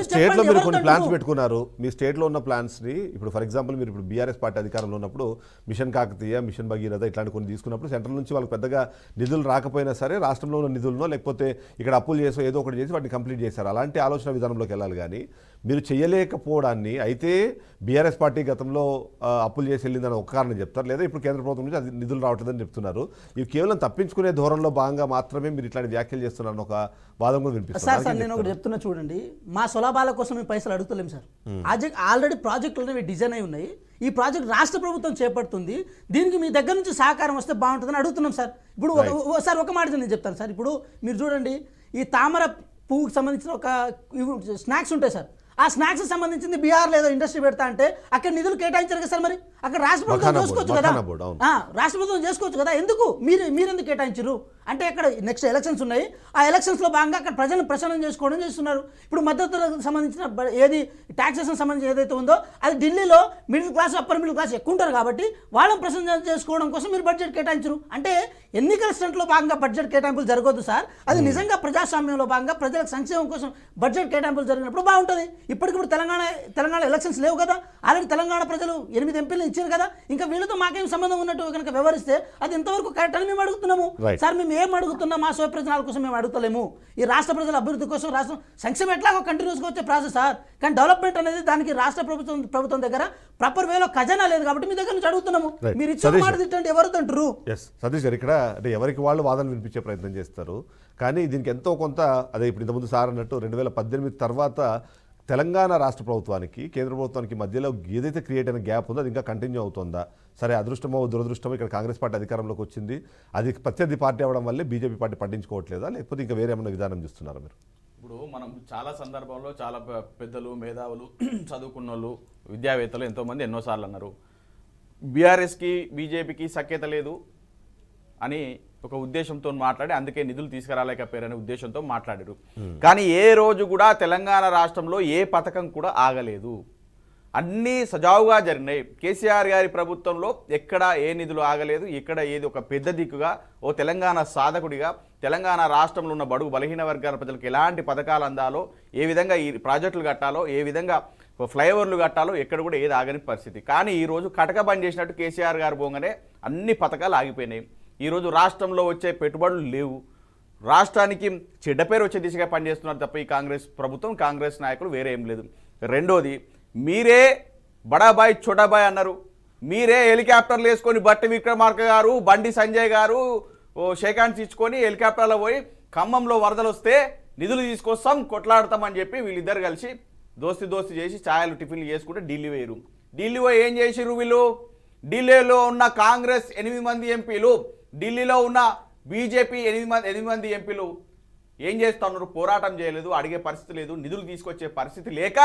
స్టేట్లో మీరు కొన్ని ప్లాన్స్ పెట్టుకున్నారు. మీ స్టేట్లో ఉన్న ప్లాన్స్ ని ఇప్పుడు ఫర్ ఎగ్జాంపుల్ మీరు ఇప్పుడు బీఆర్ఎస్ పార్టీ అధికారంలో ఉన్నప్పుడు మిషన్ కాకతీయ, మిషన్ భగీరథ ఇట్లాంటి కొన్ని తీసుకున్నప్పుడు సెంట్రల్ నుంచి వాళ్ళకి పెద్దగా నిధులు రాకపోయినా సరే రాష్ట్రంలో ఉన్న నిధులను లేకపోతే ఇక్కడ అప్పులు చేసో ఏదో ఒకటి చేసి వాటిని కంప్లీట్ చేశారు. అలాంటి ఆలోచన విధానంలోకి వెళ్ళాలి. కానీ మీరు చేయలేకపోవడాన్ని అయితే బీఆర్ఎస్ పార్టీ గతంలో అప్పులు చేసి వెళ్ళిందని ఒక కారణం చెప్తారు, లేదా ఇప్పుడు కేంద్ర ప్రభుత్వం నుంచి అది నిధులు రావట్లేదని చెప్తున్నారు. ఇవి కేవలం తప్పించుకునే ధోరణిలో భాగంగా మాత్రమే మీరు ఇట్లాంటి వ్యాఖ్యలు చేస్తున్నారని ఒక వాదం కూడా వినిపిస్తుంది. సార్ నేను ఒకటి చెప్తున్నా చూడండి, మా సులభాల కోసం మేము పైసలు అడుగుతలేము సార్. ఆల్రెడీ ప్రాజెక్టులు అనేవి డిజైన్ అయి ఉన్నాయి. ఈ ప్రాజెక్ట్ రాష్ట్ర ప్రభుత్వం చేపడుతుంది, దీనికి మీ దగ్గర నుంచి సహకారం వస్తే బాగుంటుందని అడుగుతున్నాం సార్. ఇప్పుడు సార్ ఒక మాట నేను చెప్తాను సార్, ఇప్పుడు మీరు చూడండి, ఈ తామర పువ్వుకి సంబంధించిన ఒక స్నాక్స్ ఉంటాయి సార్, ఆ స్నాక్స్ సంబంధించింది బీహార్లో ఏదో ఇండస్ట్రీ పెడతా అంటే అక్కడ నిధులు కేటాయించారు కదా సార్. మరి అక్కడ రాష్ట్ర ప్రభుత్వం చేసుకోవచ్చు కదా, రాష్ట్ర ప్రభుత్వం చేసుకోవచ్చు కదా, ఎందుకు మీరెందుకు కేటాయించారు అంటే అక్కడ నెక్స్ట్ ఎలక్షన్స్ ఉన్నాయి, ఆ ఎలక్షన్స్లో భాగంగా అక్కడ ప్రజలను ప్రసన్నం చేసుకోవడం చేస్తున్నారు. ఇప్పుడు మధ్యతరగతికి సంబంధించిన ఏది ట్యాక్సేషన్ సంబంధించి ఏదైతే ఉందో అది ఢిల్లీలో middle class, upper middle class ఎక్కువ ఉంటారు కాబట్టి వాళ్ళని ప్రసన్నం చేసుకోవడం కోసం మీరు బడ్జెట్ కేటాయించరు. అంటే ఎన్నికల స్టంట్లో భాగంగా బడ్జెట్ కేటాయింపులు జరగొద్దు సార్. అది నిజంగా ప్రజాస్వామ్యంలో భాగంగా ప్రజలకు సంక్షేమం కోసం బడ్జెట్ కేటాయింపులు జరిగినప్పుడు బాగుంటుంది. ఇప్పటికిప్పుడు తెలంగాణ ఎలక్షన్స్ లేవు కదా, ఆల్రెడీ తెలంగాణ ప్రజలు 8 ఎంపీలు ఇచ్చారు కదా, ఇంకా వీళ్ళతో మాకేం సంబంధం ఉన్నట్టు కనుక వ్యవహరిస్తే అది ఎంతవరకు కరెక్ట్ అని మేము అడుగుతున్నాము సార్. మేము ఏం అడుగుతున్నా మా స్వప్రయోజనాల కోసం మేము అడుగుతలేము. ఈ రాష్ట్ర ప్రజల అభివృద్ధి కోసం, రాష్ట్రం సంక్షేమం ఎట్లాగో కంటిన్యూస్గా వచ్చే ప్రాసెస్ సార్. కానీ డెవలప్మెంట్ అనేది దానికి రాష్ట్ర ప్రభుత్వం దగ్గర ప్రాపర్ వేలో ఖజానా లేదు కాబట్టి మీ దగ్గర నుంచి అడుగుతున్నాము. మీరు ఇచ్చిన మాట తిట్టండి, ఎవరు తింటారు? సతీష్ గారు, ఇక్కడ అంటే ఎవరికి వాళ్ళు వాదన వినిపించే ప్రయత్నం చేస్తారు. కానీ దీనికి ఎంతో కొంత అదే ఇప్పుడు ఇంతకుముందు సార్ అన్నట్టు 2018 తర్వాత తెలంగాణ రాష్ట్ర ప్రభుత్వానికి కేంద్ర ప్రభుత్వానికి మధ్యలో ఏదైతే క్రియేట్ అయిన గ్యాప్ ఉందో అది ఇంకా కంటిన్యూ అవుతుందా? సరే, అదృష్టమో దురదృష్టమో ఇక్కడ కాంగ్రెస్ పార్టీ అధికారంలోకి వచ్చింది, అది ప్రత్యర్థి పార్టీ అవ్వడం వల్లే బీజేపీ పార్టీ పట్టించుకోవట్లేదా, లేకపోతే ఇంకా వేరే ఏమైనా విధానం చూస్తున్నారా మీరు? ఇప్పుడు మనం చాలా సందర్భంలో చాలా పెద్దలు, మేధావులు, చదువుకున్న వాళ్ళు, విద్యావేత్తలు ఎంతోమంది ఎన్నోసార్లు అన్నారు బీఆర్ఎస్కి బీజేపీకి సఖ్యత లేదు అని ఒక ఉద్దేశంతో మాట్లాడి అందుకే నిధులు తీసుకురాలేకపోయారనే ఉద్దేశంతో మాట్లాడారు. కానీ ఏ రోజు కూడా తెలంగాణ రాష్ట్రంలో ఏ పథకం కూడా ఆగలేదు, అన్నీ సజావుగా జరిగినాయి. కేసీఆర్ గారి ప్రభుత్వంలో ఎక్కడ ఏ నిధులు ఆగలేదు. ఇక్కడ ఏది ఒక పెద్ద దిక్కుగా ఓ తెలంగాణ సాధకుడిగా తెలంగాణ రాష్ట్రంలో ఉన్న బడుగు బలహీన వర్గాల ప్రజలకు ఎలాంటి పథకాలు అందాలో, ఏ విధంగా ఈ ప్రాజెక్టులు కట్టాలో, ఏ విధంగా ఫ్లైఓవర్లు కట్టాలో ఎక్కడ కూడా ఏది ఆగని పరిస్థితి. కానీ ఈరోజు కటక బంద్ చేసినట్టు కేసీఆర్ గారు పోగానే అన్ని పథకాలు ఆగిపోయినాయి. ఈరోజు రాష్ట్రంలో వచ్చే పెట్టుబడులు లేవు, రాష్ట్రానికి చెడ్డ పేరు వచ్చే దిశగా పనిచేస్తున్నారు తప్ప ఈ కాంగ్రెస్ ప్రభుత్వం, కాంగ్రెస్ నాయకులు వేరే ఏం లేదు. రెండోది, మీరే బడాబాయ్ చోటాబాయ్ అన్నారు, మీరే హెలికాప్టర్లు వేసుకొని బట్టి విక్రమార్క గారు, బండి సంజయ్ గారు షేక్ హ్యాండ్స్ ఇచ్చుకొని హెలికాప్టర్లో పోయి ఖమ్మంలో వరదలు వస్తే నిధులు తీసుకొస్తాం కొట్లాడతామని చెప్పి వీళ్ళిద్దరు కలిసి దోస్తి చేసి ఛాయలు టిఫిన్లు చేసుకుంటే ఢిల్లీ వేయరు. ఢిల్లీ పోయి ఏం చేసిర్రు వీళ్ళు? ఢిల్లీలో ఉన్న కాంగ్రెస్ 8 మంది ఎంపీలు, ఢిల్లీలో ఉన్న బీజేపీ 8 మంది ఎంపీలు ఏం చేస్తున్నారు? పోరాటం చేయలేదు, అడిగే పరిస్థితి లేదు, నిధులు తీసుకొచ్చే పరిస్థితి లేక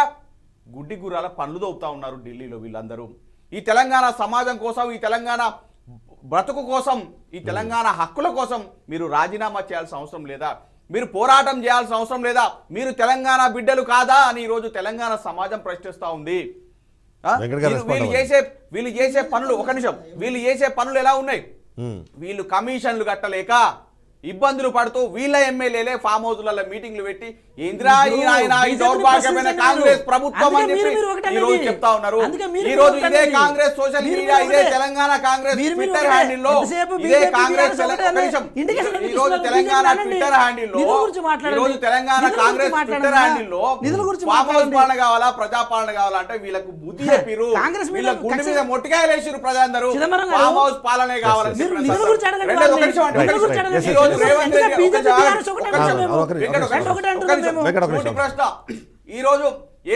గుడ్డి గుర్రాల పనులు దొవుతా ఉన్నారు ఢిల్లీలో వీళ్ళందరూ. ఈ తెలంగాణ సమాజం కోసం, ఈ తెలంగాణ బ్రతుకు కోసం, ఈ తెలంగాణ హక్కుల కోసం మీరు రాజీనామా చేయాల్సిన అవసరం లేదా? మీరు పోరాటం చేయాల్సిన అవసరం లేదా? మీరు తెలంగాణ బిడ్డలు కాదా అని ఈరోజు తెలంగాణ సమాజం ప్రశ్నిస్తూ ఉంది. వీళ్ళు చేసే పనులు, ఒక నిమిషం, వీళ్ళు చేసే పనులు ఎలా ఉన్నాయి? వీళ్ళు కమిషన్లు కట్టలేక ఇబ్బందులు పడుతూ వీళ్ళ ఎమ్మెల్యేలే ఫామ్ హౌస్లలో మీటింగ్లు పెట్టి ఇందిరా ఈ దౌర్భాగ్యమైన కాంగ్రెస్ ప్రభుత్వం అని చెప్పి ఈ రోజు చెప్తా ఉన్నారు. ఈ రోజు ఇదే కాంగ్రెస్ సోషల్ మీడియా, ఇదే తెలంగాణ కాంగ్రెస్ ట్విట్టర్ హ్యాండిల్ లో, ఇదే కాంగ్రెస్ ఈ రోజు తెలంగాణ ట్విట్టర్ హ్యాండిల్ లో, ఈ రోజు తెలంగాణ కాంగ్రెస్ ట్విట్టర్ హ్యాండిల్ లో ఫామ్ హౌస్ పాలన కావాలా, ప్రజాపాలన కావాలంటే వీళ్ళకు బుద్ధి చెప్పిరు, వీళ్ళ గుండె మీద మొట్టికాయలు వేసిరు ప్రజలందరూ. ఫామ్ హౌస్ పాలనే కావాలని ఈ రోజు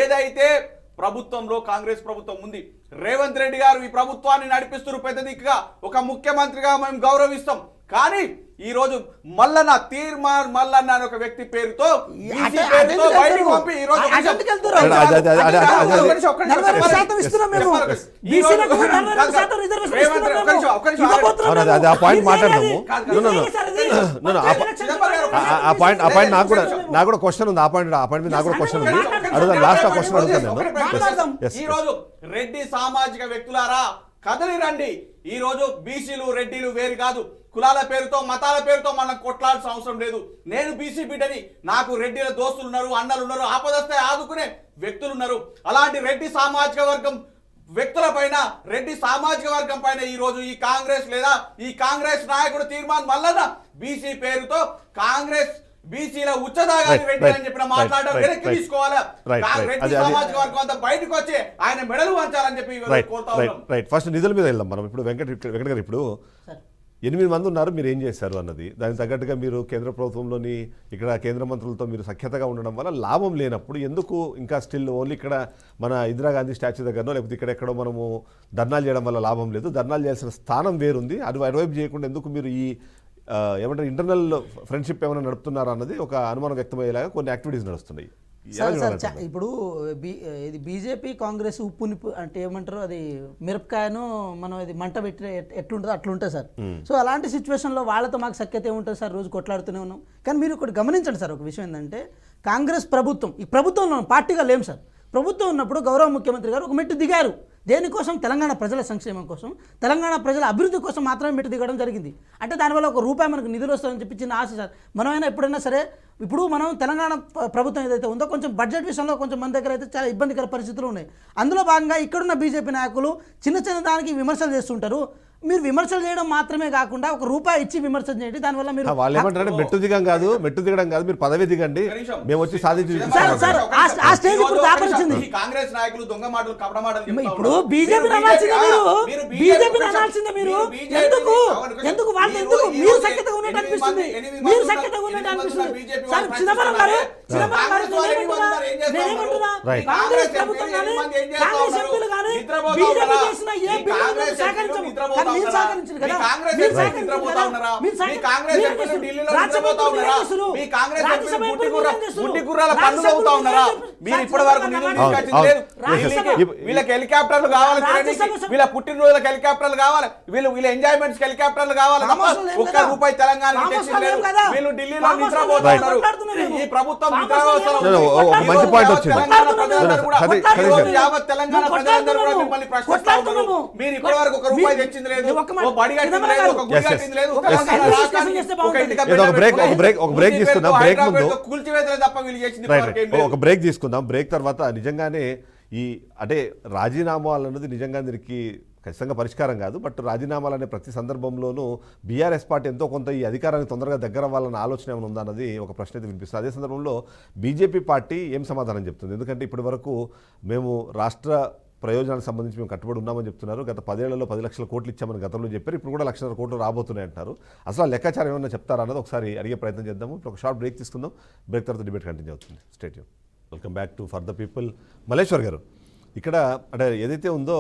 ఏదైతే ప్రభుత్వంలో కాంగ్రెస్ ప్రభుత్వం ఉంది, రేవంత్ రెడ్డి గారు ఈ ప్రభుత్వాన్ని నడిపిస్తున్న పెద్ద దిక్కుగా ఒక ముఖ్యమంత్రిగా మేము గౌరవిస్తాం. కానీ ఈ రోజు మల్లన్న తీర్మాన్ మల్లన్న అనే ఒక వ్యక్తి పేరుతో బయటకు పంపి ఈ రోజు నాకు కూడా క్వశ్చన్ ఉంది. ఆ పాయింట్ మీద నాకు కూడా క్వశ్చన్ ఉంది. అడుగుతాను, లాస్ట్ క్వశ్చన్ అడుగుతాను. ఈ రోజు రెడ్డి సామాజిక వ్యక్తులారా కదలి రండి. ఈ రోజు బీసీలు రెడ్డిలు వేరు కాదు. కులాల పేరుతో, మతాల పేరుతో మనం కొట్లాడాల్సిన అవసరం లేదు. నేను బీసీ బిడ్డని, నాకు రెడ్డిల దోస్తులు ఉన్నారు, అన్నలు ఉన్నారు, ఆపదస్తే ఆదుకునే వ్యక్తులు ఉన్నారు. అలాంటి రెడ్డి సామాజిక వర్గం వ్యక్తుల పైన, రెడ్డి సామాజిక వర్గం పైన ఈ రోజు ఈ కాంగ్రెస్ లేదా ఈ కాంగ్రెస్ నాయకుడు తీర్మాన్ మల్లన్న బీసీ పేరుతో కాంగ్రెస్ బీసీల ఉచ్చదాగాని రెడ్డి అని చెప్పిన మాట్లాడడం వెనక్కి తీసుకోవాలా. రెడ్డి సామాజిక వర్గం అంతా బయటకు వచ్చి ఆయన మెడలు వంచాలని చెప్పి కోరుతా ఉన్నాం. రైట్, ఫస్ట్ నిధుల మీద వెళ్దాం మనం. ఇప్పుడు వెంకట గారు, ఇప్పుడు 8 మంది ఉన్నారు, మీరు ఏం చేశారు అన్నది, దానికి తగ్గట్టుగా మీరు కేంద్ర ప్రభుత్వంలోని ఇక్కడ కేంద్ర మంత్రులతో మీరు సఖ్యతగా ఉండడం వల్ల లాభం లేనప్పుడు ఎందుకు ఇంకా స్టిల్ ఓన్లీ ఇక్కడ మన ఇందిరాగాంధీ స్టాచ్యూ దగ్గరనో లేకపోతే ఇక్కడెక్కడో మనము ధర్నాలు చేయడం వల్ల లాభం లేదు? ధర్నాలు చేయాల్సిన స్థానం వేరుంది. అటువైపు చేయకుండా ఎందుకు మీరు ఈ ఏమంటారు ఇంటర్నల్ ఫ్రెండ్షిప్ ఏమైనా నడుపుతున్నారా అన్నది ఒక అనుమానం వ్యక్తమయ్యేలాగా కొన్ని యాక్టివిటీస్ నడుస్తున్నాయి. ఇప్పుడు ఇది బీజేపీ కాంగ్రెస్ ఉప్పు నిప్పు అంటే ఏమంటారు, అది మిరపకాయను మనం ఇది మంట పెట్టి ఎట్లుంటుందో అట్లుంటుంది సార్. సో అలాంటి సిచ్యువేషన్లో వాళ్ళతో మాకు సఖ్యత ఏముంటుంది సార్, రోజు కొట్లాడుతూనే ఉన్నాం. కానీ మీరు ఒకటి గమనించండి సార్, ఒక విషయం ఏంటంటే కాంగ్రెస్ ప్రభుత్వం, ఈ ప్రభుత్వంలో పార్టీగా లేము సార్. ప్రభుత్వం ఉన్నప్పుడు గౌరవ ముఖ్యమంత్రి గారు ఒక మెట్టు దిగారు. దేనికోసం? తెలంగాణ ప్రజల సంక్షేమం కోసం, తెలంగాణ ప్రజల అభివృద్ధి కోసం మాత్రమే మెట్టు దిగడం జరిగింది. అంటే దానివల్ల ₹1 మనకు నిధులు వస్తాయని చెప్పి చిన్న ఆశ సార్. మనమైనా ఎప్పుడైనా సరే, ఇప్పుడు మనం తెలంగాణ ప్రభుత్వం ఏదైతే ఉందో కొంచెం బడ్జెట్ విషయంలో కొంచెం మన దగ్గర అయితే చాలా ఇబ్బందికర పరిస్థితులు ఉన్నాయి. అందులో భాగంగా ఇక్కడున్న బీజేపీ నాయకులు చిన్న దానికి విమర్శలు చేస్తుంటారు. మీరు విమర్శలు చేయడం మాత్రమే కాకుండా ₹1 ఇచ్చి విమర్శలు చేయండి. దానివల్ల మీరు వాళ్ళు ఏమంటారంటే మెట్టు దిగడం కాదు, మీరు పదవి దిగండి, మేము వచ్చి సాధించి కాంగ్రెస్ నాయకులు దొంగ మాటలు, కపట మాటలు. ఇప్పుడు బీజేపీ అనాల్సిందే మీరు ఎందుకు వాళ్ళు ఎందుకు మీరు సఖ్యతగా ఉన్నట్టు అనిపిస్తుంది, మీరు సఖ్యతగా ఉన్నట్టు అనిపిస్తుంది సార్. చిదంబరం గారు కాంగ్రెస్ ప్రభుత్వం కానీ కాంగ్రెస్ ఎంపీలు కానీ బీజేపీ చేసిన ఏ బిల్లు సహకరించము. మీరు సహకరించారు కదా, మీరు సహకరించారు కదా, మీరు మీరు ఇప్పటి వరకు వీళ్ళకి హెలికాప్టర్లు కావాలి, వీళ్ళ పుట్టినరోజులకు హెలికాప్టర్లు కావాలి, వీళ్ళ ఎంజాయ్మెంట్స్ హెలికాప్టర్లు కావాలి. ₹1 తెలంగాణ వీళ్ళు ఢిల్లీలో నిద్రపోతా ఉన్నారు. ఈ ప్రభుత్వం మంచి పాయింట్ వచ్చింది. యావత్ తెలంగాణ ప్రజలందరూ కూడా మిమ్మల్ని ప్రశ్నిస్తా ఉన్నారు. మీరు ఇప్పటి వరకు ₹1 తెచ్చింది లేదు, ఒక బ్రేక్ తీసుకుందాం. బ్రేక్ తర్వాత నిజంగానే ఈ అంటే రాజీనామాలు అన్నది నిజంగా దీనికి ఖచ్చితంగా పరిష్కారం కాదు. బట్ రాజీనామాలు అనే ప్రతి సందర్భంలోనూ బీఆర్ఎస్ పార్టీ ఎంతో కొంత ఈ అధికారానికి తొందరగా దగ్గర అవ్వాలన్న ఆలోచన ఏమైనా ఉందా అన్నది ఒక ప్రశ్న అయితే వినిపిస్తుంది. అదే సందర్భంలో బీజేపీ పార్టీ ఏం సమాధానం చెప్తుంది? ఎందుకంటే ఇప్పటి వరకు మేము రాష్ట్ర ప్రయోజనాలకు సంబంధించి మేము కట్టుబడి ఉన్నామని చెప్తున్నారు. గత 10 ఏళ్లలో 10 లక్షల కోట్లు ఇచ్చామని గతంలో చెప్పారు. ఇప్పుడు కూడా 1,00,000 కోట్లు రాబోతున్నాయి అంటారు. అసలు లెక్కాచారం ఏమన్నా చెప్తారా అన్నది ఒకసారి అడిగే ప్రయత్నం చేద్దాము. ఇప్పుడు ఒక షార్ట్ బ్రేక్ తీసుకుందాం. బ్రేక్ తర్వాత డిబేట్ కంటిన్యూ అవుతుంది. State you. Welcome back to for the people. Malleshwar గారు, ఇక్కడ అంటే ఏదైతే ఉందో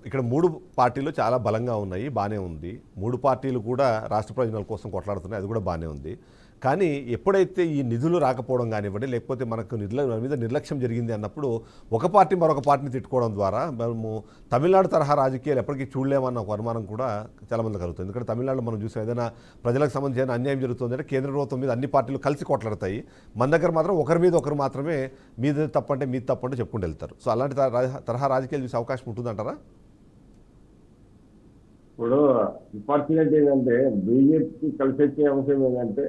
ఇక్కడ 3 పార్టీలు చాలా బలంగా ఉన్నాయి, బాగానే ఉంది. 3 పార్టీలు కూడా రాష్ట్ర ప్రయోజనాల కోసం కొట్లాడుతున్నాయి, అది కూడా బాగానే ఉంది. కానీ ఎప్పుడైతే ఈ నిధులు రాకపోవడం కానివ్వండి, లేకపోతే మనకు మన మీద నిర్లక్ష్యం జరిగింది అన్నప్పుడు ఒక పార్టీ మరొక పార్టీని తిట్టుకోవడం ద్వారా మనము తమిళనాడు తరహా రాజకీయాలు ఎప్పటికీ చూడలేమన్న ఒక అనుమానం కూడా చాలామంది కలుగుతుంది. ఎందుకంటే తమిళనాడులో మనం చూసాం ఏదైనా ప్రజలకు సంబంధించిన అన్యాయం జరుగుతుందంటే కేంద్ర ప్రభుత్వం మీద అన్ని పార్టీలు కలిసి కొట్లాడతాయి. మన దగ్గర మాత్రం ఒకరి మీద ఒకరు మాత్రమే మీది తప్పంటే మీది తప్పంటే చెప్పుకుంటూ వెళ్తారు. సో అలాంటి తరహా రాజకీయాలు చూసే అవకాశం ఉంటుందంటారా? ఇప్పుడు అన్ఫార్చునేట్ ఏంటంటే బీజేపీకి కలిసి వచ్చే అంశం ఏంటంటే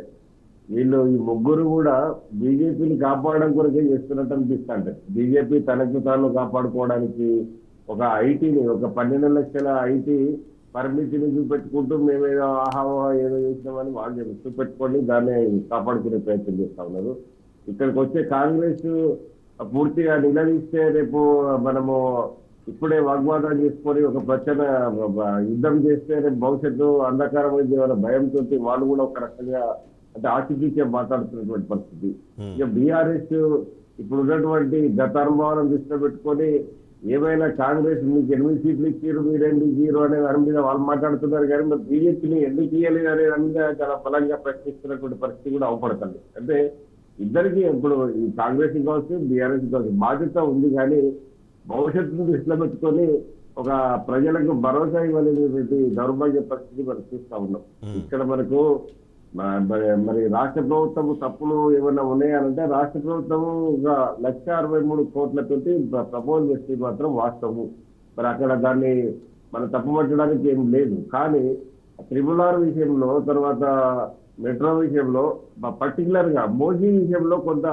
వీళ్ళు ఈ ముగ్గురు కూడా బీజేపీని కాపాడడం కొరకే చేస్తున్నట్టు అనిపిస్తుంటారు. బీజేపీ తనకు తాను కాపాడుకోవడానికి ఒక ఐటీని, ఒక 12 లక్షల ఐటీ పరిమితిని చూపెట్టుకుంటూ మేమేదో ఆహావా ఏదో చేసినామని వాళ్ళు చూపెట్టుకొని దాన్ని కాపాడుకునే ప్రయత్నం చేస్తా ఉన్నారు. ఇక్కడికి వచ్చే కాంగ్రెస్ పూర్తిగా నిలదీస్తే రేపు మనము ఇప్పుడే వాగ్వాదం చేసుకొని ఒక ప్రచన యుద్ధం చేస్తే రేపు భవిష్యత్తు అంధకారం అనే భయంతో వాళ్ళు కూడా ఒక రకంగా అంటే ఆచితూచే మాట్లాడుతున్నటువంటి పరిస్థితి. ఇక బీఆర్ఎస్ ఇప్పుడు ఉన్నటువంటి గత అనుభవాలను దృష్టిలో పెట్టుకొని ఏమైనా కాంగ్రెస్ మీకు 8 సీట్లు ఇచ్చారు మీరేంటి 0 అనే దాని మీద వాళ్ళు మాట్లాడుతున్నారు. కానీ మరి బీజేపీని ఎందుకు ఇయ్యలేదు అనే దాని మీద చాలా బలంగా ప్రశ్నిస్తున్నటువంటి పరిస్థితి కూడా అవపడుతుంది. అంటే ఇద్దరికి ఇప్పుడు ఈ కాంగ్రెస్ కావచ్చు బీఆర్ఎస్ కావచ్చు బాధ్యత ఉంది. కానీ భవిష్యత్తును దృష్టిలో పెట్టుకొని ఒక ప్రజలకు భరోసా ఇవ్వలేనటువంటి దౌర్భాగ్య పరిస్థితి మనం చూస్తా ఉన్నాం. ఇక్కడ మనకు మరి రాష్ట్ర ప్రభుత్వం తప్పులు ఏమైనా ఉన్నాయనంటే రాష్ట్ర ప్రభుత్వం ఒక 1,63 కోట్లతోటి ప్రపోజ్ చేస్తే మాత్రం వాస్తవం. మరి అక్కడ దాన్ని మనం తప్పుపట్టడానికి ఏం లేదు. కానీ RRR విషయంలో, తర్వాత మెట్రో విషయంలో, పర్టికులర్ గా మోదీ విషయంలో కొంత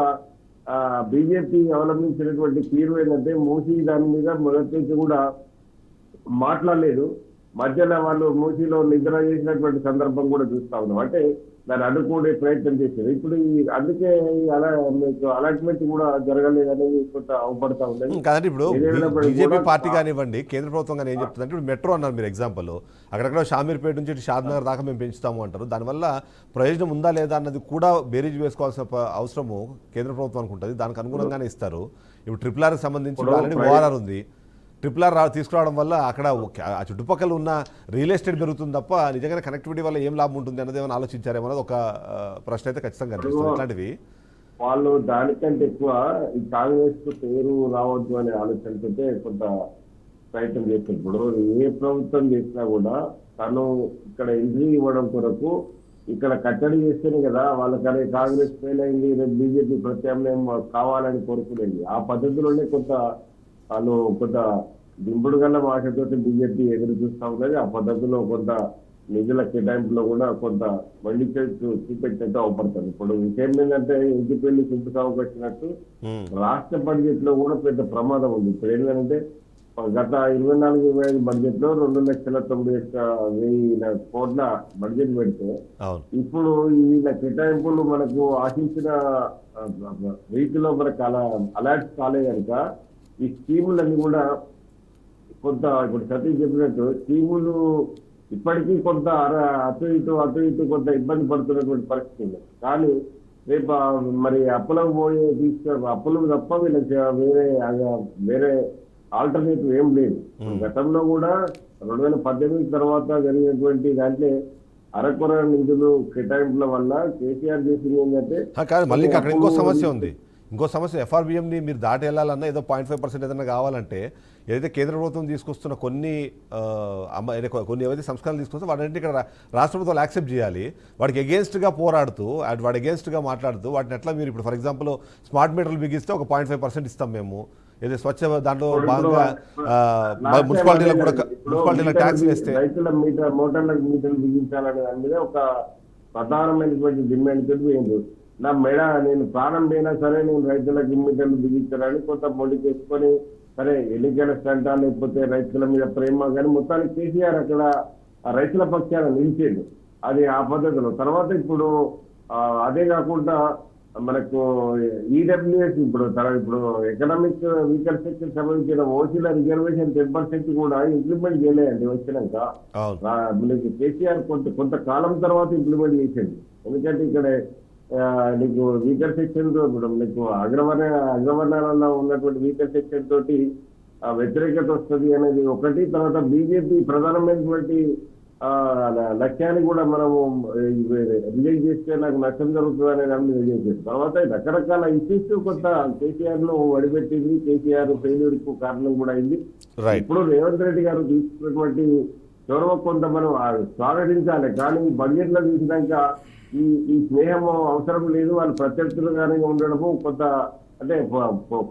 బీజేపీ అవలంబించినటువంటి తీరు ఏంటంటే మూసీ దాని మీద మొదటి నుంచి కూడా మాట్లాడలేదు. మధ్యలో వాళ్ళు మూసీలో నిద్ర చేసినటువంటి సందర్భం కూడా చూస్తా ఉన్నాం. అంటే దాన్ని అడ్డుకునే ప్రయత్నం చేశారు. ఇప్పుడు అందుకే అలా మీకు అలాట్మెంట్ కూడా జరగలేదు అనేది కొంత అవపడతా ఉంది. కాదండి, ఇప్పుడు బీజేపీ పార్టీ కానివ్వండి, కేంద్ర ప్రభుత్వం కానీ ఏం చెప్తుందంటే ఇప్పుడు మెట్రో అన్నారు మీరు ఎగ్జాంపుల్, అక్కడక్కడ షామీర్పేట నుంచి షాద్నగర్ దాకా మేము పెంచుతాము అంటారు. దానివల్ల ప్రయోజనం ఉందా లేదా అన్నది కూడా బేరీజ్ వేసుకోవాల్సిన అవసరము కేంద్ర ప్రభుత్వానికి ఉంటుంది. దానికి అనుగుణంగానే ఇస్తారు. ఇప్పుడు RRRకి సంబంధించి ఆల్రెడీ ORR ఉంది. RRR తీసుకురావడం వల్ల అక్కడ ఆ చుట్టుపక్కల ఉన్న రియల్ ఎస్టేట్ పెరుగుతుంది తప్ప నిజంగానే కనెక్టివిటీ వల్ల ఏం లాభం ఉంటుంది అన్నది ఏమైనా ఆలోచించారేమన్నది ఒక ప్రశ్న అయితే ఖచ్చితంగా అనిపిస్తుంది. ఇట్లాంటివి వాళ్ళు దానికంటే ఎక్కువ ఈ కాంగ్రెస్ పేరు రావద్దు అనే ఆలోచనతో కొంత ప్రయత్నం చేస్తారు. ఇప్పుడు ఏ ప్రభుత్వం చేసినా కూడా తను ఇక్కడ ఎంట్రీ ఇవ్వడం కొరకు ఇక్కడ కట్టడి చేస్తేనే కదా వాళ్ళకనే కాంగ్రెస్ ఫెయిల్ అయింది, రేపు బీజేపీ ప్రత్యామ్నాయం కావాలని కోరుకునేది. ఆ పద్ధతిలోనే కొంత వాళ్ళు కొంత దింపుడు గల్ల ఆశతో బీజేపీ ఎదురు చూస్తా ఉన్నది. ఆ పద్ధతిలో కొంత నిధుల కేటాయింపులో కూడా కొంత మళ్ళీ చూపెట్టినట్టు అవపడుతుంది. ఇప్పుడు విషయం ఏంటంటే ఇంటి పెళ్లి చింపుతాకు వచ్చినట్టు రాష్ట్ర బడ్జెట్ లో కూడా పెద్ద ప్రమాదం ఉంది. ఇప్పుడు ఏంటంటే గత 24-25 బడ్జెట్ లో 2,91,000 కోట్ల బడ్జెట్ పెడితే ఇప్పుడు వీళ్ళ కేటాయింపులు మనకు ఆశించిన రీతిలో మనకు అలర్ట్ కాలే కనుక ఈ స్కీములన్నీ కూడా కొంత ఇప్పుడు సతీష్ చెప్పినట్టు స్కీములు ఇప్పటికీ కొంత అటు ఇటు కొంత ఇబ్బంది పడుతున్నటువంటి పరిస్థితి ఉంది. కానీ రేపు మరి అప్పులకు అప్పులు తప్ప వీళ్ళకి వేరే ఆల్టర్నేటివ్ ఏం లేదు. గతంలో కూడా 2018 తర్వాత జరిగినటువంటి దాంట్లో అరకొర నిధులు కేటాయింపుల వల్ల కేసీఆర్ చేసింది ఏంటంటే మళ్ళీ అక్కడ ఇంకో సమస్య FRBMని మీరు దాటి వెళ్ళాలన్నా ఏదో 0.5% ఏదైనా కావాలంటే ఏదైతే కేంద్ర ప్రభుత్వం తీసుకొస్తున్న కొన్ని ఏవైతే సంస్కరణలు తీసుకొస్తే వాటిని ఇక్కడ రాష్ట్ర ప్రభుత్వాలు యాక్సెప్ట్ చేయాలి. వాడికి అగేన్స్ట్గా పోరాడుతూ వాడి అగేన్స్ట్గా మాట్లాడుతూ వాటిని ఎట్లా మీరు ఇప్పుడు ఫర్ ఎగ్జాంపుల్ స్మార్ట్ మీటర్లు బిగిస్తే ఒక 0.5% ఇస్తాం మేము, ఏదో స్వచ్ఛ దాంట్లో భాగంగా మున్సిపాలిటీలకు ట్యాక్స్ వేస్తే రైతుల మోటార్లకు మీటర్లు బిగించాలనే దాని మీద ఒక ప్రధానమైనటువంటి డిమాండ్ తోటి ఏంటి నా మెడ నేను ప్రాణం పోయినా సరే నేను రైతులకు మీటర్లు బిగించాలని కొంత మొండి చేసుకొని సరే ఎన్నికల స్టంటా లేకపోతే రైతుల మీద ప్రేమ కానీ మొత్తానికి కేసీఆర్ అక్కడ రైతుల పక్షాన నిలిచేది. అది ఆ పద్ధతిలో తర్వాత ఇప్పుడు అదే కాకుండా మనకు ఈడబ్ల్యూఎస్ ఇప్పుడు ఎకనామిక్ వీకర్ సెక్షన్ సంబంధించిన ఓసీల రిజర్వేషన్ 10% కూడా ఇంప్లిమెంట్ చేయలేదండి. వచ్చినాక మనకి కేసీఆర్ కొంతకాలం తర్వాత ఇంప్లిమెంట్ చేసింది. ఎందుకంటే ఇక్కడ నీకు వీకర్ సెక్షన్ ఇప్పుడు నీకు అగ్రవర్ణాలలో ఉన్నటువంటి వీకర్ సెక్షన్ తోటి వ్యతిరేకత వస్తుంది అనేది ఒకటి. తర్వాత బీజేపీ ప్రధానమైనటువంటి లక్ష్యాన్ని కూడా మనము రిజెక్ట్ చేస్తే నాకు నష్టం జరుగుతుంది అనే దాన్ని రిజెక్ట్ చేస్తాం. తర్వాత రకరకాల ఇష్యూస్ కొంత కేసీఆర్ ను వడిపెట్టింది, కేసీఆర్ ఫెయిల్యూర్ కు కారణం కూడా అయింది. రైట్. ఇప్పుడు రేవంత్ రెడ్డి గారు తీసుకున్నటువంటి చొరవ కొంత మనం స్వాగతించాలి. కానీ బడ్జెట్ లో చూసినాక ఈ స్నేహం అవసరం లేదు, వాళ్ళు ప్రత్యర్థులుగానే ఉండడము కొంత అంటే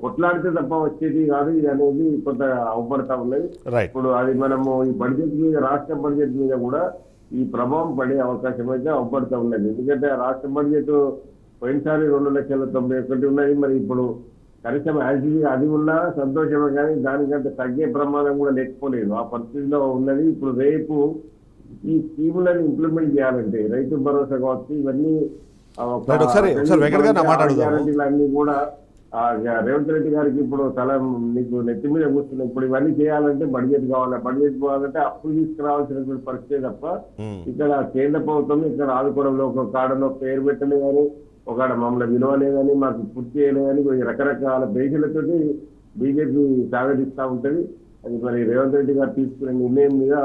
కొట్లాడితే తప్ప వచ్చేది కాదు ఇది అనేది కొంత అవపడతా ఉన్నది. రైట్. ఇప్పుడు అది మనము ఈ బడ్జెట్ మీద, రాష్ట్ర బడ్జెట్ మీద కూడా ఈ ప్రభావం పడే అవకాశం అయితే అవపడతా ఉన్నది. ఎందుకంటే రాష్ట్ర బడ్జెట్ పోయినసారి 2,91,000 ఉన్నది. మరి ఇప్పుడు కనీసం యాక్చువల్గా అది ఉన్నా సంతోషమే, కానీ దానికంటే తగ్గే ప్రమాదం కూడా లేకపోలేదు. ఆ పరిస్థితిలో ఉన్నది. ఇప్పుడు రేపు ఈ స్కీములను ఇంప్లిమెంట్ చేయాలంటే రైతు భరోసా కావచ్చు, ఇవన్నీ ఒకసారి వెంకట్ గారు నా మాట అడుగుదాము. గ్యారంటీలన్నీ కూడా రేవంత్ రెడ్డి గారికి ఇప్పుడు నీకు నెత్తి మీద కూర్చున్నాయి. ఇప్పుడు ఇవన్నీ చేయాలంటే బడ్జెట్ కావాలి. బడ్జెట్ కావాలంటే అప్పులు తీసుకురావాల్సినటువంటి పరిస్థితి తప్ప ఇక్కడ కేంద్ర ప్రభుత్వం ఇక్కడ ఆదుకోవడంలో ఒక కాడలో పేరు పెట్టలే కానీ, ఒక మమ్మల్ని విలువలేదని, మాకు పూర్తి చేయలేదని రకరకాల బేజీలతోటి బీజేపీ సాగతిస్తా ఉంటది. అది మరి రేవంత్ రెడ్డి గారు తీసుకునే నిర్ణయం మీద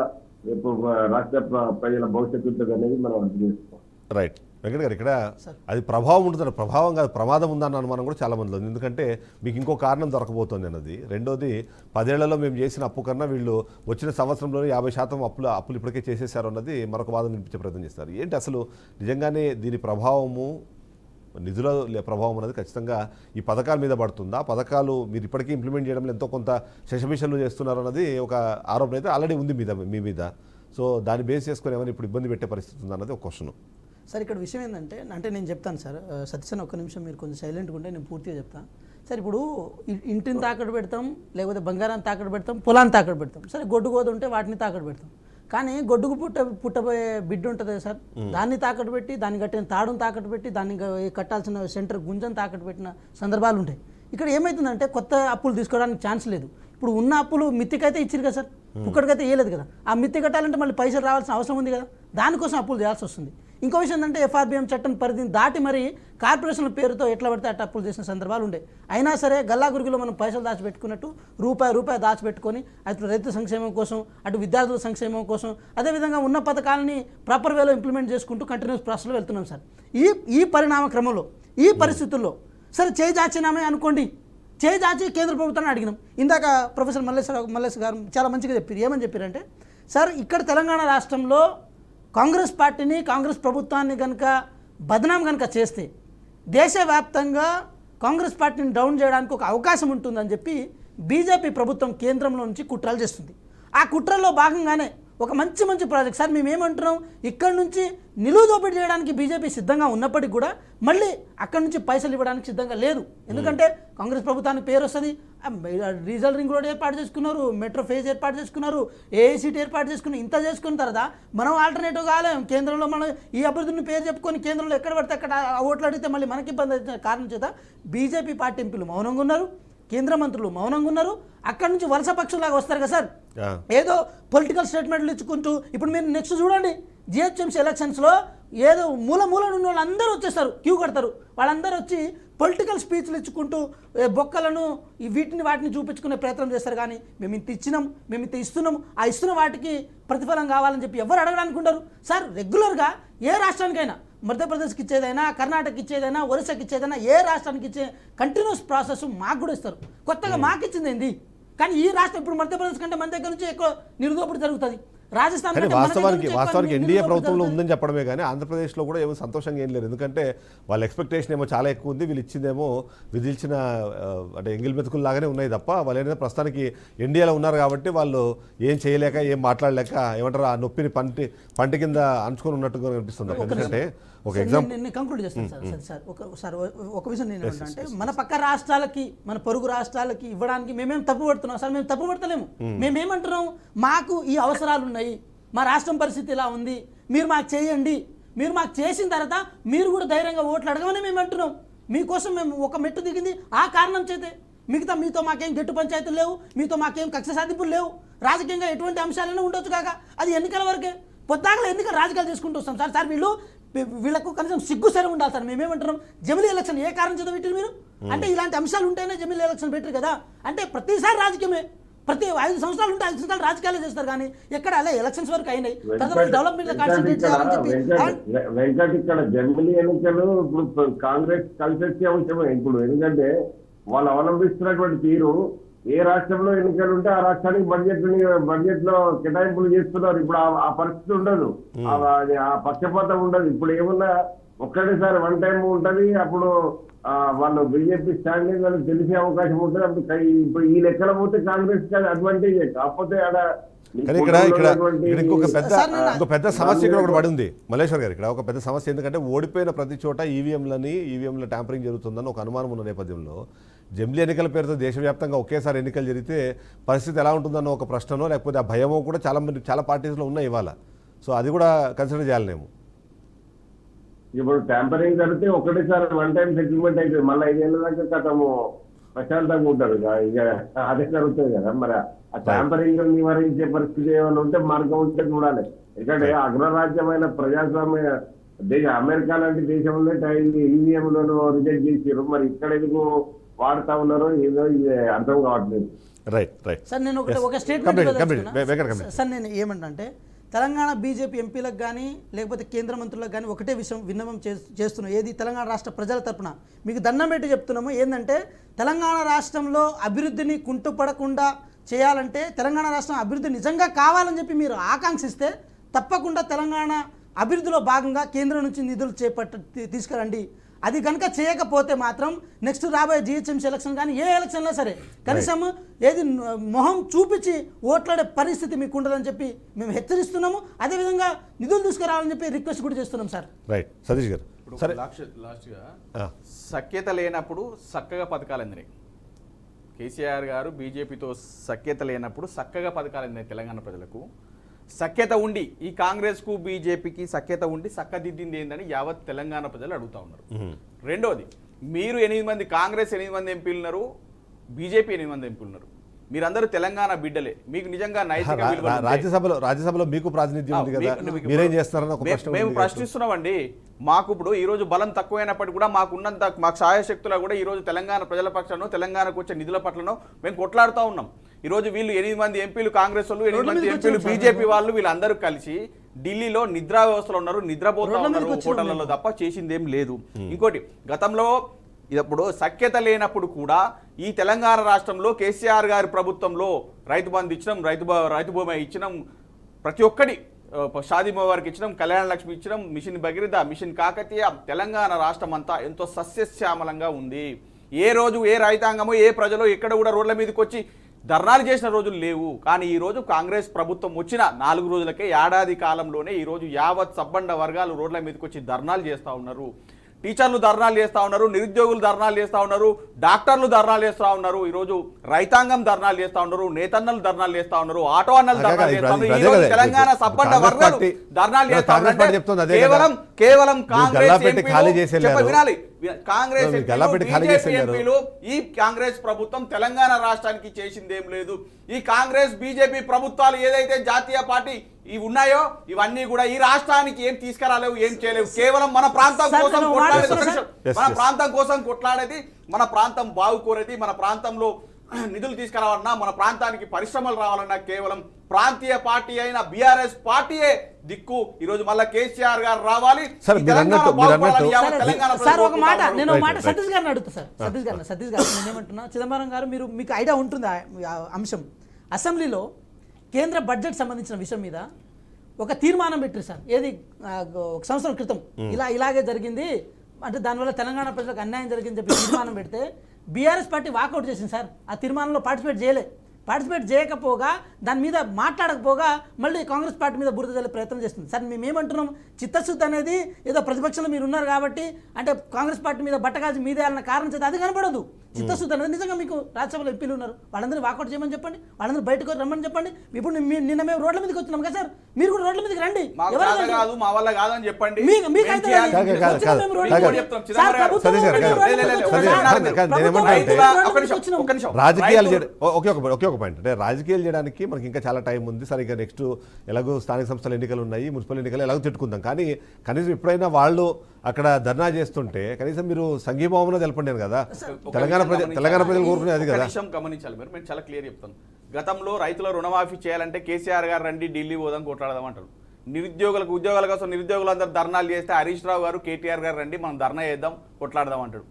రేపు రాష్ట్ర ప్రజల భవిష్యత్తు ఉంటుంది అనేది మనం అర్థం చేసుకోవాలి. రైట్. వెంకట్ గారు, ఇక్కడ అది ప్రభావం ఉంటుంది, ప్రభావం కాదు ప్రమాదం ఉందన్న అనుమానం కూడా చాలా మందిలో ఉంది. ఎందుకంటే మీకు ఇంకో కారణం దొరకబోతోంది అన్నది. రెండోది, 10 ఏళ్లలో మేము చేసిన అప్పు కన్నా వీళ్ళు వచ్చిన సంవత్సరంలోనే 50% అప్పులు ఇప్పటికే చేసేసారు అన్నది మరొక వాదన వినిపించే ప్రయత్నం చేస్తారు. ఏంటి అసలు నిజంగానే దీని ప్రభావము, నిధుల ప్రభావం అనేది ఖచ్చితంగా ఈ పథకాల మీద పడుతుందా? పథకాలు మీరు ఇప్పటికీ ఇంప్లిమెంట్ చేయడంలో ఎంతో కొంత శశమిషన్లు చేస్తున్నారు అన్నది ఒక ఆరోపణ అయితే ఆల్రెడీ ఉంది మీ మీద. సో దాన్ని బేస్ చేసుకొని ఏమైనా ఇప్పుడు ఇబ్బంది పెట్టే పరిస్థితి ఉందా అన్నది ఒక క్వశ్చన్. సార్ ఇక్కడ విషయం ఏంటంటే, అంటే నేను చెప్తాను సార్, సతీశన్ ఒక్క నిమిషం మీరు కొంచెం సైలెంట్గా ఉంటే నేను పూర్తిగా చెప్తాను. సార్ ఇప్పుడు ఇంటిని తాకట్టు పెడతాం, లేకపోతే బంగారాన్ని తాకట్టు పెడతాం, పొలాన్ని తాకట్టు పెడతాం. సరే గొడ్డు గోద ఉంటే వాటిని తాకట్టు పెడతాం. కానీ గొడ్డుకు పుట్టబోయే బిడ్డ ఉంటుంది సార్, దాన్ని తాకట్టు పెట్టి, దాన్ని కట్టిన తాడును తాకట్టు పెట్టి, దాన్ని కట్టాల్సిన సెంటర్ గుంజను తాకట్టు పెట్టిన సందర్భాలు ఉంటాయి. ఇక్కడ ఏమవుతుందంటే కొత్త అప్పులు తీసుకోవడానికి ఛాన్స్ లేదు. ఇప్పుడు ఉన్న అప్పులు మిత్తికైతే ఇచ్చారు కదా సార్, పుక్కడికైతే వేయలేదు కదా. ఆ మిత్తి కట్టాలంటే మళ్ళీ పైసలు రావాల్సిన అవసరం ఉంది కదా, దానికోసం అప్పులు చేయాల్సి వస్తుంది. ఇంకో విషయం ఏంటంటే ఎఫ్ఆర్బిఎం చట్టం పరిధిని దాటి మరి కార్పొరేషన్ల పేరుతో ఎట్లా పడితే అట్లా అప్పులు చేసిన సందర్భాలు ఉండే. అయినా సరే గల్లాగురిగిలో మనం పైసలు దాచిపెట్టుకున్నట్టు రూపాయి దాచిపెట్టుకొని అటు రైతు సంక్షేమం కోసం, అటు విద్యార్థుల సంక్షేమం కోసం, అదేవిధంగా ఉన్న పథకాలని ప్రాపర్ వేలో ఇంప్లిమెంట్ చేసుకుంటూ కంటిన్యూస్ ప్రాసెస్లో వెళ్తున్నాం సార్. ఈ పరిణామ క్రమంలో, ఈ పరిస్థితుల్లో సరే చేయి దాచినామే అనుకోండి, చేయి దాచి కేంద్ర ప్రభుత్వాన్ని అడిగినాం. ఇందాక ప్రొఫెసర్ మల్లేష్ గారు చాలా మంచిగా చెప్పారు. ఏమని చెప్పారంటే, సార్ ఇక్కడ తెలంగాణ రాష్ట్రంలో కాంగ్రెస్ పార్టీని, కాంగ్రెస్ ప్రభుత్వాన్ని కనుక బదనాం కనుక చేస్తే దేశవ్యాప్తంగా కాంగ్రెస్ పార్టీని డౌన్ చేయడానికి ఒక అవకాశం ఉంటుందని చెప్పి బీజేపీ ప్రభుత్వం కేంద్రంలో నుంచి కుట్రలు చేస్తుంది. ఆ కుట్రల్లో భాగంగానే ఒక మంచి ప్రాజెక్ట్ సార్, మేము ఏమంటున్నాం, ఇక్కడ నుంచి నిలువు దోపిడీ చేయడానికి బీజేపీ సిద్ధంగా ఉన్నప్పటికీ కూడా మళ్ళీ అక్కడి నుంచి పైసలు ఇవ్వడానికి సిద్ధంగా లేదు. ఎందుకంటే కాంగ్రెస్ ప్రభుత్వానికి పేరు వస్తుంది. రీజనల్ రింగ్ రోడ్ ఏర్పాటు చేసుకున్నారు, మెట్రో ఫేజ్ ఏర్పాటు చేసుకున్నారు, ఏఐసిటీ ఏర్పాటు చేసుకుని, ఇంత చేసుకున్న తర్వాత మనం ఆల్టర్నేటివ్ కాలేం. కేంద్రంలో మనం ఈ అభివృద్ధిని పేరు చెప్పుకొని కేంద్రంలో ఎక్కడ పడితే అక్కడ ఓట్లు అడిగితే మళ్ళీ మనకి ఇబ్బంది అవుతున్న కారణం చేత బీజేపీ పార్టీ ఎంపీలు మౌనంగా ఉన్నారు, కేంద్ర మంత్రులు మౌనంగా ఉన్నారు. అక్కడి నుంచి వలస పక్షులాగా వస్తారు కదా సార్, ఏదో పొలిటికల్ స్టేట్మెంట్లు ఇచ్చుకుంటూ. ఇప్పుడు మీరు నెక్స్ట్ చూడండి, జిహెచ్ఎంసీ ఎలక్షన్స్లో ఏదో మూల ఉన్న వాళ్ళు అందరూ వచ్చేస్తారు, క్యూ కడతారు. వాళ్ళందరూ వచ్చి పొలిటికల్ స్పీచ్లు ఇచ్చుకుంటూ బొక్కలను వాటిని చూపించుకునే ప్రయత్నం చేస్తారు. కానీ మేము ఇంత ఇచ్చినాం, మేము ఇంత ఇస్తున్నాం, ఆ ఇస్తున్న వాటికి ప్రతిఫలం కావాలని చెప్పి ఎవరు అడగడానికి ఉండరు సార్. రెగ్యులర్గా ఏ రాష్ట్రానికైనా, మధ్యప్రదేశ్కి ఇచ్చేదైనా, కర్ణాటకకి ఇచ్చేదైనా, ఒరిస్సాకి ఇచ్చేదైనా, ఏ రాష్ట్రానికి ఇచ్చే కంటిన్యూస్ ప్రాసెస్ మాకు కూడా ఇస్తారు. కొత్తగా మాకు ఇచ్చింది ఏంది? కానీ ఈ రాష్ట్రం ఇప్పుడు మధ్యప్రదేశ్ కంటే మన దగ్గర నుంచి ఎక్కువ నిరుదోపిడి జరుగుతుంది. రాజస్థాన్ వాస్తవానికి ఎన్డీఏ ప్రభుత్వంలో ఉందని చెప్పడమే కానీ ఆంధ్రప్రదేశ్లో కూడా ఏమో సంతోషంగా ఏం లేదు. ఎందుకంటే వాళ్ళ ఎక్స్పెక్టేషన్ ఏమో చాలా ఎక్కువ ఉంది, వీళ్ళు ఇచ్చిందేమో విధిల్చిన అంటే ఎంగిల్ మెతుకులు లాగానే ఉన్నాయి తప్ప వాళ్ళు ఏంటంటే ప్రస్తుతానికి ఎన్డీఏలో ఉన్నారు కాబట్టి వాళ్ళు ఏం చేయలేక, ఏం మాట్లాడలేక, ఏమంటారు, ఆ నొప్పిని పంటి కింద అంచుకొని ఉన్నట్టుగా అనిపిస్తుంది. ఎందుకంటే ఒక ఎగ్జాంపుల్ నేను కంక్లూడ్ చేస్తాను సార్. ఒక విషయం నేను ఏంటంటే, మన పక్క రాష్ట్రాలకి, మన పొరుగు రాష్ట్రాలకి ఇవ్వడానికి మేమేం తప్పు పడుతున్నాం సార్? మేము తప్పు పడతలేము. మేమేమంటున్నాం, మాకు ఈ అవసరాలు ఉన్నాయి, మా రాష్ట్రం పరిస్థితి ఇలా ఉంది, మీరు మాకు చేయండి. మీరు మాకు చేసిన తర్వాత మీరు కూడా ధైర్యంగా ఓట్లు అడగమని మేము అంటున్నాం. మీకోసం మేము ఒక మెట్టు దిగింది ఆ కారణం చేతే. మీతో మాకేం గట్టు పంచాయతీలు లేవు, మీతో మాకేం కక్ష సాధింపులు లేవు. రాజకీయంగా ఎటువంటి అంశాలైనా ఉండొచ్చు కాక అది ఎన్నికల వరకే. పొద్దాకలు ఎన్నికలు రాజకీయాలు చేసుకుంటూ వస్తాం సార్. వీళ్ళకు కనీసం సిగ్గు సరే ఉండాలి సార్. మేమేమంటున్నాం, జమిలీ ఎలక్షన్ ఏ కారణం చేత పెట్టారు మీరు? అంటే ఇలాంటి అంశాలు ఉంటేనే జమిలీ ఎలక్షన్ పెట్టరు కదా. అంటే ప్రతిసారి రాజకీయమే. ప్రతి 5 సంవత్సరాలు ఉంటే 5 సంవత్సరాలు రాజకీయాలు చేస్తారు కానీ ఎక్కడ అలా ఎలక్షన్స్ వరకు అయినాయి తర్వాత డెవలప్మెంట్ మీద కాన్సన్ట్రేట్ చేయాలని చెప్పి వెంకట్ ఇక్కడ జనరల్ ఎన్నికలు ఇప్పుడు కాంగ్రెస్ కలిసి వచ్చే అంశమే ఇప్పుడు. ఎందుకంటే వాళ్ళు అవలంబిస్తున్నటువంటి తీరు ఏ రాష్ట్రంలో ఎన్నికలు ఉంటే ఆ రాష్ట్రానికి బడ్జెట్ లో కేటాయింపులు చేస్తున్నారు. ఇప్పుడు ఆ పరిస్థితి ఉండదు, ఆ పక్షపాతం ఉండదు. ఇప్పుడు ఏమన్నా ఒక్కటేసారి వన్ టైం ఉంటది. అప్పుడు వాళ్ళు బీజేపీ స్టాండింగ్ అని తెలిసే అవకాశం ఉంటుంది. అప్పుడు ఇప్పుడు ఈ లెక్కల పోతే కాంగ్రెస్ అడ్వాంటేజ్. కాకపోతే ఆడ కానీ ఇక్కడ ఇంకొక పెద్ద సమస్య ఇక్కడ ఒకటి పడి ఉంది మల్లేశ్వర్ గారు. ఇక్కడ ఒక పెద్ద సమస్య ఎందుకంటే ఓడిపోయిన ప్రతి చోట ఈవీఎంల ట్యాంపరింగ్ జరుగుతుందని ఒక అనుమానం ఉన్న నేపథ్యంలో జమిలీ ఎన్నికల పేరుతో దేశవ్యాప్తంగా ఒకేసారి ఎన్నికలు జరిగితే పరిస్థితి ఎలా ఉంటుందన్న ఒక ప్రశ్ననో లేకపోతే ఆ భయమో కూడా చాలా పార్టీస్లో ఉన్నాయి ఇవాళ. సో అది కూడా కన్సిడర్ చేయాలనేమో. ఇప్పుడు ట్యాంపరింగ్ జరిగితే ఒకటేసారి వన్ టైం సెటిల్మెంట్ అయితే మళ్ళీ 5 ఏళ్ళ దాకా గతము ప్రశాంతంగా ఉంటారు. ఇక అదే జరుగుతుంది కదా. మరి ఆ ట్యాంపరింగ్ నివారించే పరిస్థితి ఏమైనా ఉంటే మార్గం ఉంటే చూడాలి. ఎందుకంటే అగ్రరాజ్యమైన ప్రజాస్వామ్య అమెరికా లాంటి దేశంలో ఈవీఎంలను రిజెక్ట్ చేసారు. మరి ఇక్కడ ఎందుకు వాడుతా ఉన్నారో ఏదో ఇది అర్థం కావట్లేదు. రైట్ సార్ నేను ఒక స్టేట్మెంట్ సార్ నేను ఏమంటే తెలంగాణ బీజేపీ ఎంపీలకు కానీ లేకపోతే కేంద్ర మంత్రులకు కానీ ఒకటే విషయం విన్నపం చేస్తున్నాం. ఏది తెలంగాణ రాష్ట్ర ప్రజల తరపున మీకు దండం పెట్టి చెప్తున్నాము. ఏంటంటే తెలంగాణ రాష్ట్రంలో అభివృద్ధిని కుంటుపడకుండా చేయాలంటే తెలంగాణ రాష్ట్రం అభివృద్ధి నిజంగా కావాలని చెప్పి మీరు ఆకాంక్షిస్తే తప్పకుండా తెలంగాణ అభివృద్ధిలో భాగంగా కేంద్రం నుంచి నిధులు తీసుకురండి. అది కనుక చేయకపోతే మాత్రం నెక్స్ట్ రాబోయే జిహెచ్ఎంసీ ఎలక్షన్ కానీ ఏ ఎలక్షన్లో సరే కనీసం ఏది మొహం చూపించి ఓట్లాడే పరిస్థితి మీకు ఉండదని చెప్పి మేము హెచ్చరిస్తున్నాము. అదేవిధంగా నిధులు తీసుకురావాలని చెప్పి రిక్వెస్ట్ కూడా చేస్తున్నాం సార్. రైట్ సతీష్ గారు. సరే లాస్ట్గా సఖ్యత లేనప్పుడు చక్కగా పథకాలు అందినాయి. కేసీఆర్ గారు బీజేపీతో సఖ్యత లేనప్పుడు చక్కగా పథకాలు అందినాయి తెలంగాణ ప్రజలకు. సఖ్యత ఉండి ఈ కాంగ్రెస్కు బీజేపీకి సఖ్యత ఉండి చక్కదిద్దింది ఏందని యావత్ తెలంగాణ ప్రజలు అడుగుతా ఉన్నారు. రెండోది, మీరు 8 మంది కాంగ్రెస్ 8 మంది ఎంపీలు ఉన్నారు, బీజేపీ 8 మంది ఎంపీలు ఉన్నారు. మీరందరూ తెలంగాణ బిడ్డలే. మీకు నిజంగా నైతిక రాజ్యసభలో మీకు ప్రాతినిధ్యం ఉంది కదా, మీరేం చేస్తారని ఒక ప్రశ్న మేము ప్రశ్నిస్తున్నామండి. మాకు ఇప్పుడు ఈ రోజు బలం తక్కువైనప్పటికీ కూడా మాకు సహాయశక్తులా కూడా ఈ రోజు తెలంగాణ ప్రజల పక్షానో తెలంగాణకు వచ్చే నిధుల పట్లనో మేము కొట్లాడుతూ ఉన్నాం. ఈ రోజు వీళ్ళు 8 మంది ఎంపీలు కాంగ్రెస్ వాళ్ళు, 8 మంది ఎంపీలు బీజేపీ వాళ్ళు, వీళ్ళందరూ కలిసి ఢిల్లీలో నిద్రా వ్యవస్థలో ఉన్నారు, నిద్రపోతా ఉన్నారు హోటళ్లలో తప్ప చేసిందేం లేదు. ఇంకోటి, గతంలో ఇప్పుడు సఖ్యత లేనప్పుడు కూడా ఈ తెలంగాణ రాష్ట్రంలో కేసీఆర్ గారి ప్రభుత్వంలో రైతు బంధు ఇచ్చినాం, రైతు భూమి ఇచ్చినాం, ప్రతి ఒక్కటి షాదీ వారికి ఇచ్చినాం, కళ్యాణ లక్ష్మి ఇచ్చినాం, మిషన్ భగీరథ, మిషన్ కాకతీయ. తెలంగాణ రాష్ట్రం అంతా ఎంతో సస్యశ్యామలంగా ఉంది. ఏ రోజు ఏ రైతాంగమో ఏ ప్రజలు ఎక్కడ కూడా రోడ్ల మీదకి వచ్చి ధర్నాలు చేసిన రోజులు లేవు. కానీ ఈరోజు కాంగ్రెస్ ప్రభుత్వం వచ్చిన 4 రోజులకే ఏడాది కాలంలోనే ఈరోజు యావత్ సబ్బండ వర్గాలు రోడ్ల మీదకి వచ్చి ధర్నాలు చేస్తూ ఉన్నారు. టీచర్లు ధర్నాలు చేస్తూ ఉన్నారు, నిరుద్యోగులు ధర్నాలు చేస్తూ ఉన్నారు, డాక్టర్లు ధర్నాలు చేస్తూ ఉన్నారు, ఈరోజు రైతాంగం ధర్నాలు చేస్తూ ఉన్నారు, నేతన్నలు ధర్నాలు చేస్తూ ఉన్నారు, ఆటో అన్నలు ధర్నాలు చేస్తూ ఉన్నారు. ఈ రోజు తెలంగాణ సబ్బండ వర్గాలు ధర్నాలు చేస్తూ ఉన్నారు. కేవలం కాంగ్రెస్ వినాలి, కాంగ్రెస్ ఎంపీలు ఈ కాంగ్రెస్ ప్రభుత్వం తెలంగాణ రాష్ట్రానికి చేసిందేం లేదు. ఈ కాంగ్రెస్ బీజేపీ ప్రభుత్వాలు ఏదైతే జాతీయ పార్టీ ఇవి ఉన్నాయో ఇవన్నీ కూడా ఈ రాష్ట్రానికి ఏం తీసుకురాలేవు, ఏం చేయలేవు. కేవలం మన ప్రాంతం కోసం కొట్లాడేది, మన ప్రాంతం బాగుకోరేది, మన ప్రాంతంలో నిధులు తీసుకురావాలన్నా, మన ప్రాంతానికి పరిశ్రమలు రావాలన్నా కేవలం ప్రాంతీయ పార్టీ అయిన బీఆర్ఎస్ పార్టీయే దిక్కు. ఈ రోజు మళ్ళీ కేసీఆర్ గారు రావాలి. ఒక మాట నేను సతీష్ గారిని అడుగుతా సార్. సతీష్ గారు నేనేమంటున్నా, చిదంబరం గారు మీకు ఐడియా ఉంటుంది ఆ అంశం. అసెంబ్లీలో కేంద్ర బడ్జెట్ సంబంధించిన విషయం మీద ఒక తీర్మానం పెట్టారు సార్. ఏది ఒక సంవత్సరం క్రితం ఇలాగే జరిగింది అంటే దానివల్ల తెలంగాణ ప్రజలకు అన్యాయం జరిగిందని చెప్పి తీర్మానం పెడితే బీఆర్ఎస్ పార్టీ వాకౌట్ చేసింది సార్. ఆ తీర్మానంలో పార్టిసిపేట్ చేయకపోగా దాని మీద మాట్లాడకపోగా మళ్ళీ కాంగ్రెస్ పార్టీ మీద బురద జల్లే ప్రయత్నం చేస్తుంది సార్. మేమేమంటున్నాం, చిత్తశుద్ధి అనేది ఏదో ప్రతిపక్షంలో మీరు ఉన్నారు కాబట్టి అంటే కాంగ్రెస్ పార్టీ మీద బట్టగాల్చి మీదేయాలన్న కారణం చేత అది కనపడదు. చిత్తశుద్ధి అనేది నిజంగా మీకు రాజ్యసభలో ఎంపీలు ఉన్నారు, వాళ్ళందరూ వాకౌట్ చేయమని చెప్పండి, వాళ్ళందరూ బయటకు రమ్మని చెప్పండి. ఇప్పుడు నిన్న మేము రోడ్ల మీదకి వచ్చినాం కదా సార్, మీరు కూడా రోడ్ల మీదకి రండి. ఒకే ఒక పాయింట్ అంటే రాజకీయాలు చేయడానికి మనకి ఇంకా చాలా టైం ఉంది సార్. ఇంకా నెక్స్ట్ ఎలాగో స్థానిక సంస్థల ఎన్నికలు ఉన్నాయి, మున్సిపల్ ఎన్నికలు ఎలాగో తిట్టుకుందాం. కానీ కనీసం ఎప్పుడైనా వాళ్ళు అక్కడ ధర్నా చేస్తుంటే కనీసం మీరు సంఘీభావన తెలపండి కదా. తెలంగాణ ప్రజలు కోరుకునేది కదా. గమనించాలి మీరు, మేము చాలా క్లియర్ చెప్తాను. గతంలో రైతుల రుణమాఫీ చేయాలంటే కేసీఆర్ గారు రండి ఢిల్లీ పోదాం కొట్లాడదాం అంటారు. నిరుద్యోగులకు ఉద్యోగాల కోసం నిరుద్యోగులు అందరూ ధర్నాలు చేస్తే హరీష్ రావు గారు కేటీఆర్ గారు రండి మనం ధర్నా చేద్దాం కొట్లాడదాం అంటాడు.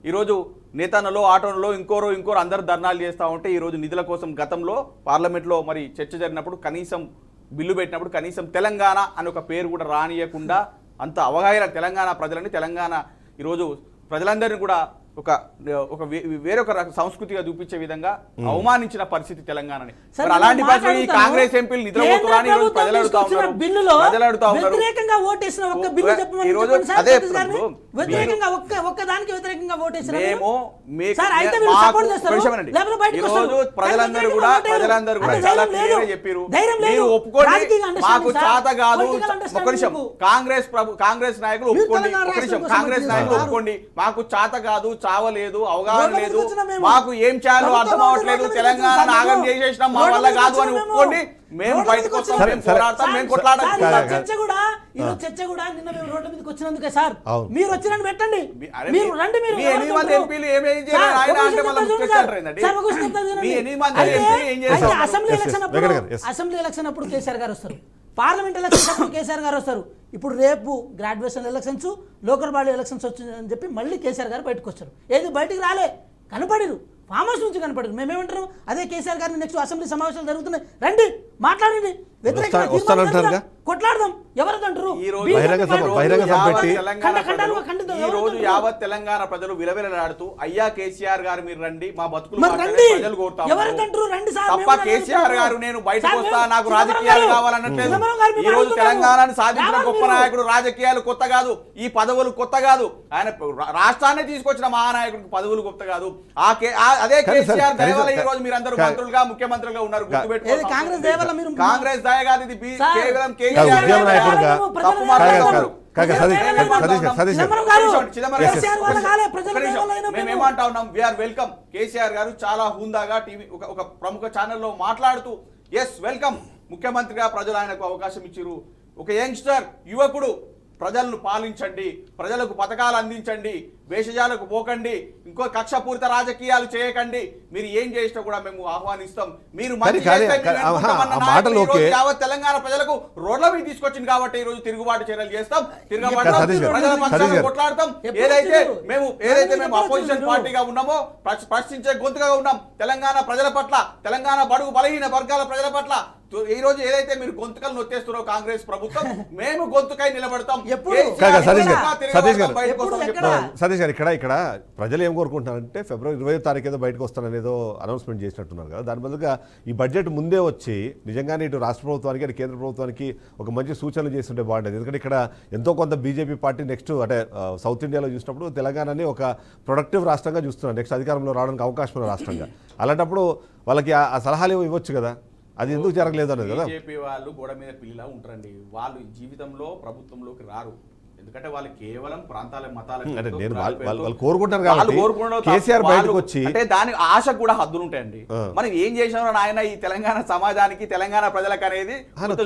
ఈరోజు నేతన్నలో ఆటోలో ఇంకోరు అందరు ధర్నాలు చేస్తూ ఉంటే ఈరోజు నిధుల కోసం గతంలో పార్లమెంట్లో మరి చర్చ జరిగినప్పుడు కనీసం బిల్లు పెట్టినప్పుడు కనీసం తెలంగాణ అని ఒక పేరు కూడా రానియకుండా అంత అవగాహన తెలంగాణ ప్రజలని తెలంగాణ ఈరోజు ప్రజలందరినీ కూడా వేరొక సంస్కృతిగా చూపించే విధంగా అవమానించిన పరిస్థితి తెలంగాణని. సార్, అలాంటి నేను పరిస్థితి ఈ కాంగ్రెస్ ఎంపీలు నిద్రపోతున్నారని ఈరోజు ప్రజలు అడుగుతా ఉన్నారు. ప్రజలు అడుగుతా ఉన్నారు. వ్యతిరేకంగా ఓటేసిన ఒక్క బిల్లు చెప్పమని ఈరోజు చెప్పండి సార్, అదే సతీష్ గారిని. వ్యతిరేకంగా ఒక్క దానికి వ్యతిరేకంగా ఓటేసిన మేము సార్, అయితే మీరు సపోర్ట్ చేస్తారు. లేకపోతే బయటకు వస్తారు. ఈరోజు ప్రజలందరూ కూడా అంటే చాలా ధైర్యం లేదు. క్లియర్గా చెప్పారు. ధైర్యం లేదు. మీరు ఒప్పుకోండి, రాజకీయ understanding మాకు సార్. చేత కాదు. Political ఒక understanding నిమిషం, మీకు. కాంగ్రెస్ నాయకులు ఒప్పుకోండి. తెలంగాణ ఒక నిమిషం, రాష్ట్రం కాంగ్రెస్ కోసం నాయకులు చేస్తున్నారు. ఒప్పుకోండి. మాకు చేత కాదు, చావలేదు, అవగాహన రోడ్ల లేదు, మీదకి వచ్చిన మేము. మాకు ఏం చేయాలో ప్రభుత్వం అర్థం అవ్వట్లేదు, రోడ్ల మీదకి తెలంగాణ వచ్చిన నాగం మేము. చేసేసినాం, మా రోడ్ల వల్ల మీదకి కాదు అని వచ్చిన మేము. ఒప్పుకోండి. మేము రోడ్ల బయటకు మీదకి వస్తాం, వచ్చిన మేము మేము. పోరాడతాం, మేము సార్, కొట్లాడతాం. ఈరోజు చర్చ కూడా నిన్న మేము రోడ్ల మీదకి వచ్చినందుకే సార్. అవును. మీరు వచ్చినట్టు పెట్టండి. అరే మీరు రండి. మీరు మీ 8 మంది ఎంపీలు ఏమేం చేయాలి ఆయన అంటే మళ్ళీ ముఖ్యమంత్రి సార్, ఒక విషయం చెప్తాను మీ వినండి. 8 మంది అయితే ఎంపీలు ఏం చేస్తారు? Assembly Yes, yes. Election Venkat అప్పుడు గారు, yes. అసెంబ్లీ ఎలక్షన్ అప్పుడు కేసీఆర్ గారు వస్తారు. పార్లమెంట్ ఎలక్షన్స్ అప్పుడు కేసీఆర్ గారు వస్తారు. ఇప్పుడు రేపు graduation elections, local body elections వచ్చిందని చెప్పి మళ్ళీ కేసీఆర్ గారు బయటకు వచ్చారు. ఏది బయటికి రాలే, కనపడిరు. ఫామ్ హౌస్ నుంచి కనపడరు. మేమేమంటారు, అదే కేసీఆర్ గారిని నెక్స్ట్ అసెంబ్లీ సమావేశాలు జరుగుతున్నాయి, రండి మాట్లాడండి, వ్యతిరేకంగా వస్తానంటారుగా? కొట్లాడదాం. ఎవరంటారు ఈ రోజు బహిరంగ సభ పెట్టి ఈ రోజు యావత్ తెలంగాణ ప్రజలు విలవిలలాడుతూ అయ్యా కేసీఆర్ గారు మీరు రండి, మా బతుకులు మరి మార్చండి రండి. ప్రజలు కోరుతా ఎవరికంటారు? రండి సార్, తప్ప మేము కేసీఆర్ రండి. గారు నేను బయటకు సార్, వస్తా, మేము నాకు చిదంబరం రాజకీయాలు గారు, కావాలన్నట్లేదు. చిదంబరం గారు మేము ఈ రోజు అడుగుతున్నాము. తెలంగాణను సాధించిన రావాలి గొప్ప మీరు. నాయకుడు. రాజకీయాలు కొత్త కాదు, ఈ పదవులు కొత్త కాదు. ఆయన రాష్ట్రాన్ని తీసుకొచ్చిన మహానాయకుడికి పదవులు కొత్త కాదు. అదే కేసీఆర్ దయ వల్ల ఈ రోజు మీరందరూ మంత్రులుగా ముఖ్యమంత్రులుగా ఉన్నారు. ఏది కాంగ్రెస్ దయ వల్ల మీరు కాంగ్రెస్ దయ కాదు, ఇది సార్, కేవలం ఉద్యమ కేసీఆర్ నాయకుడుగా తప్పు మాట్లాడుతున్నారు. మేమేమంటా ఉన్నాం, వీఆర్ వెల్కమ్. కేసీఆర్ గారు చాలా హుందాగా టీవీ ఒక ప్రముఖ ఛానల్లో మాట్లాడుతూ ఎస్ వెల్కమ్, ముఖ్యమంత్రిగా ప్రజలు ఆయనకు అవకాశం ఇచ్చిరు. ఒక యంగ్స్టర్, యువకుడు, ప్రజలను పాలించండి, ప్రజలకు పథకాలు అందించండి, వేషజాలకు పోకండి, ఇంకో కక్షపూరిత రాజకీయాలు చేయకండి, మీరు ఏం చేసినా కూడా మేము ఆహ్వానిస్తాం. మీరు మంచి చేస్తే మేము ఎన్నుకుంటామన్న నాయకుడు ఈ రోజు యావత్ తెలంగాణ ప్రజలకు రోడ్ల మీద తీసుకొచ్చింది కాబట్టి ఈ రోజు తిరుగుబాటు చర్యలు చేస్తాం, ప్రజల పక్షాన కొట్లాడతాం. ఏదైతే మేము అపోజిషన్ పార్టీగా ఉన్నామో, ప్రశ్నించే గొంతుగా ఉన్నాం తెలంగాణ ప్రజల పట్ల, తెలంగాణ బడుగు బలహీన వర్గాల ప్రజల పట్ల. ఈ రోజు ఏదైతే మీరు గొంతుకలు నొత్తేస్తున్నారో కాంగ్రెస్ ప్రభుత్వం, మేము గొంతుకై నిలబడతాం. సతీష్ గారు, ఇక్కడ ప్రజలు ఏం కోరుకుంటున్నారంటే ఫిబ్రవరి 20వ తారీఖు ఏదో బయటకు వస్తాననేదో అనౌన్స్మెంట్ చేసినట్టున్నారు కదా. దాని బదులుగా ఈ బడ్జెట్ ముందే వచ్చి నిజంగానే ఇటు రాష్ట్ర ప్రభుత్వానికి అటు కేంద్ర ప్రభుత్వానికి ఒక మంచి సూచనలు చేస్తుంటే బాగుండేది. ఎందుకంటే ఇక్కడ ఎంతో కొంత బీజేపీ పార్టీ నెక్స్ట్ అంటే సౌత్ ఇండియాలో చూసినప్పుడు తెలంగాణని ఒక ప్రొడక్టివ్ రాష్ట్రంగా చూస్తున్నారు, నెక్స్ట్ అధికారంలో రావడానికి అవకాశం ఉన్న రాష్ట్రంగా. అలాంటప్పుడు వాళ్ళకి ఆ సలహాలు ఇవ్వచ్చు కదా, అది ఎందుకు జరగలేదు అనేది కదా. బీజేపీ వాళ్ళు గోడ మీద పిల్లిలా ఉంటారండి. వాళ్ళు జీవితంలో ప్రభుత్వంలోకి రారు, ఎందుకంటే వాళ్ళు కేవలం ప్రాంతాల మతాల అంటే నేను వాళ్ళు కోరుకుంటారు కాబట్టి కేసీఆర్ బయటకు వచ్చి అంటే దాని ఆశ కూడా హద్దులు ఉంటాయండి. మనం ఏం చేసామో ఆయన ఈ తెలంగాణ సమాజానికి, తెలంగాణ ప్రజలకు అనేది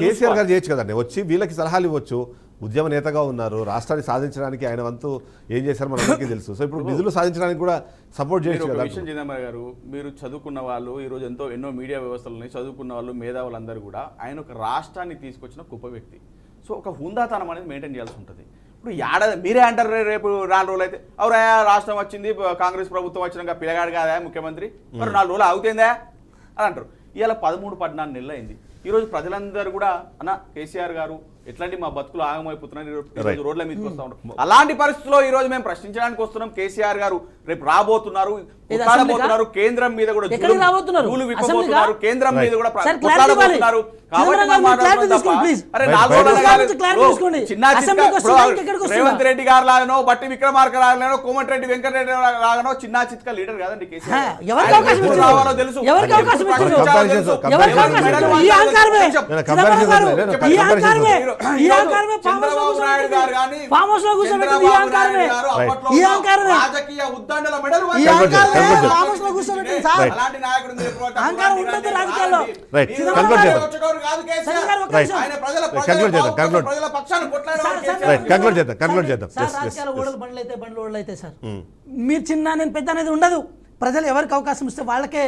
కేసీఆర్ గారు చేయొచ్చు కదండి, వచ్చి వీళ్ళకి సలహాలు ఇవ్వచ్చు. ఉద్యమ నేతగా ఉన్నారు, రాష్ట్రాన్ని సాధించడానికి ఆయన వంతు ఏం చేశారు మనందరికీ తెలుసు. సో ఇప్పుడు నిధులు సాధించడానికి కూడా సపోర్ట్ చేయొచ్చు కదా. విషయం చిదంబరం గారు, మీరు చదువుకున్న వాళ్ళు, ఈరోజు ఎన్నో మీడియా వ్యవస్థలని చదువుకున్న వాళ్ళు, మేధావులందరూ కూడా ఆయన ఒక రాష్ట్రాన్ని తీసుకొచ్చిన గొప్ప వ్యక్తి. సో ఒక హుందాతనం అనేది మెయింటైన్ చేయాల్సి ఉంటుంది. ఇప్పుడు మీరే అంటారు రేపు 4 రోజులు అయితే అవురా రాష్ట్రం వచ్చింది, కాంగ్రెస్ ప్రభుత్వం వచ్చినాక పిల్లగాడు కాదా ముఖ్యమంత్రి, మరి 4 రోజులు అవుతుందా అని అంటారు. ఇవాళ 13-14 నెలలు అయింది. ఈరోజు ప్రజలందరూ కూడా అన్న కేసీఆర్ గారు ఎట్లాంటి మా బతుకులు ఆగమైపోతున్నారు, ఈరోజు రోడ్ల మీదకి వస్తూ ఉంటారు. అలాంటి పరిస్థితుల్లో ఈ రోజు మేము ప్రశ్నించడానికి వస్తున్నాం. కేసీఆర్ గారు రేపు రాబోతున్నారు, కేంద్రం మీద కూడా జూలు విప్పబోతున్నారు, కేంద్రం మీద కూడా కొట్లాడబోతున్నారు. రేవంత్ రెడ్డి గారు లాగానో, బట్టి విక్రమార్క లాగానో, కోమటిరెడ్డి వెంకటరెడ్డి లాగానో చిన్న చిత్క లీడర్ కాదండి కేసీఆర్. రావాలో తెలుసు, చంద్రబాబు నాయుడు గారు కానీ రాజకీయ ఉద్దండల మెడలు అలాంటి నాయకుడు మీరు చిన్న నేను పెద్ద అనేది ఉండదు. ప్రజలు ఎవరికి అవకాశం ఇస్తే వాళ్ళకే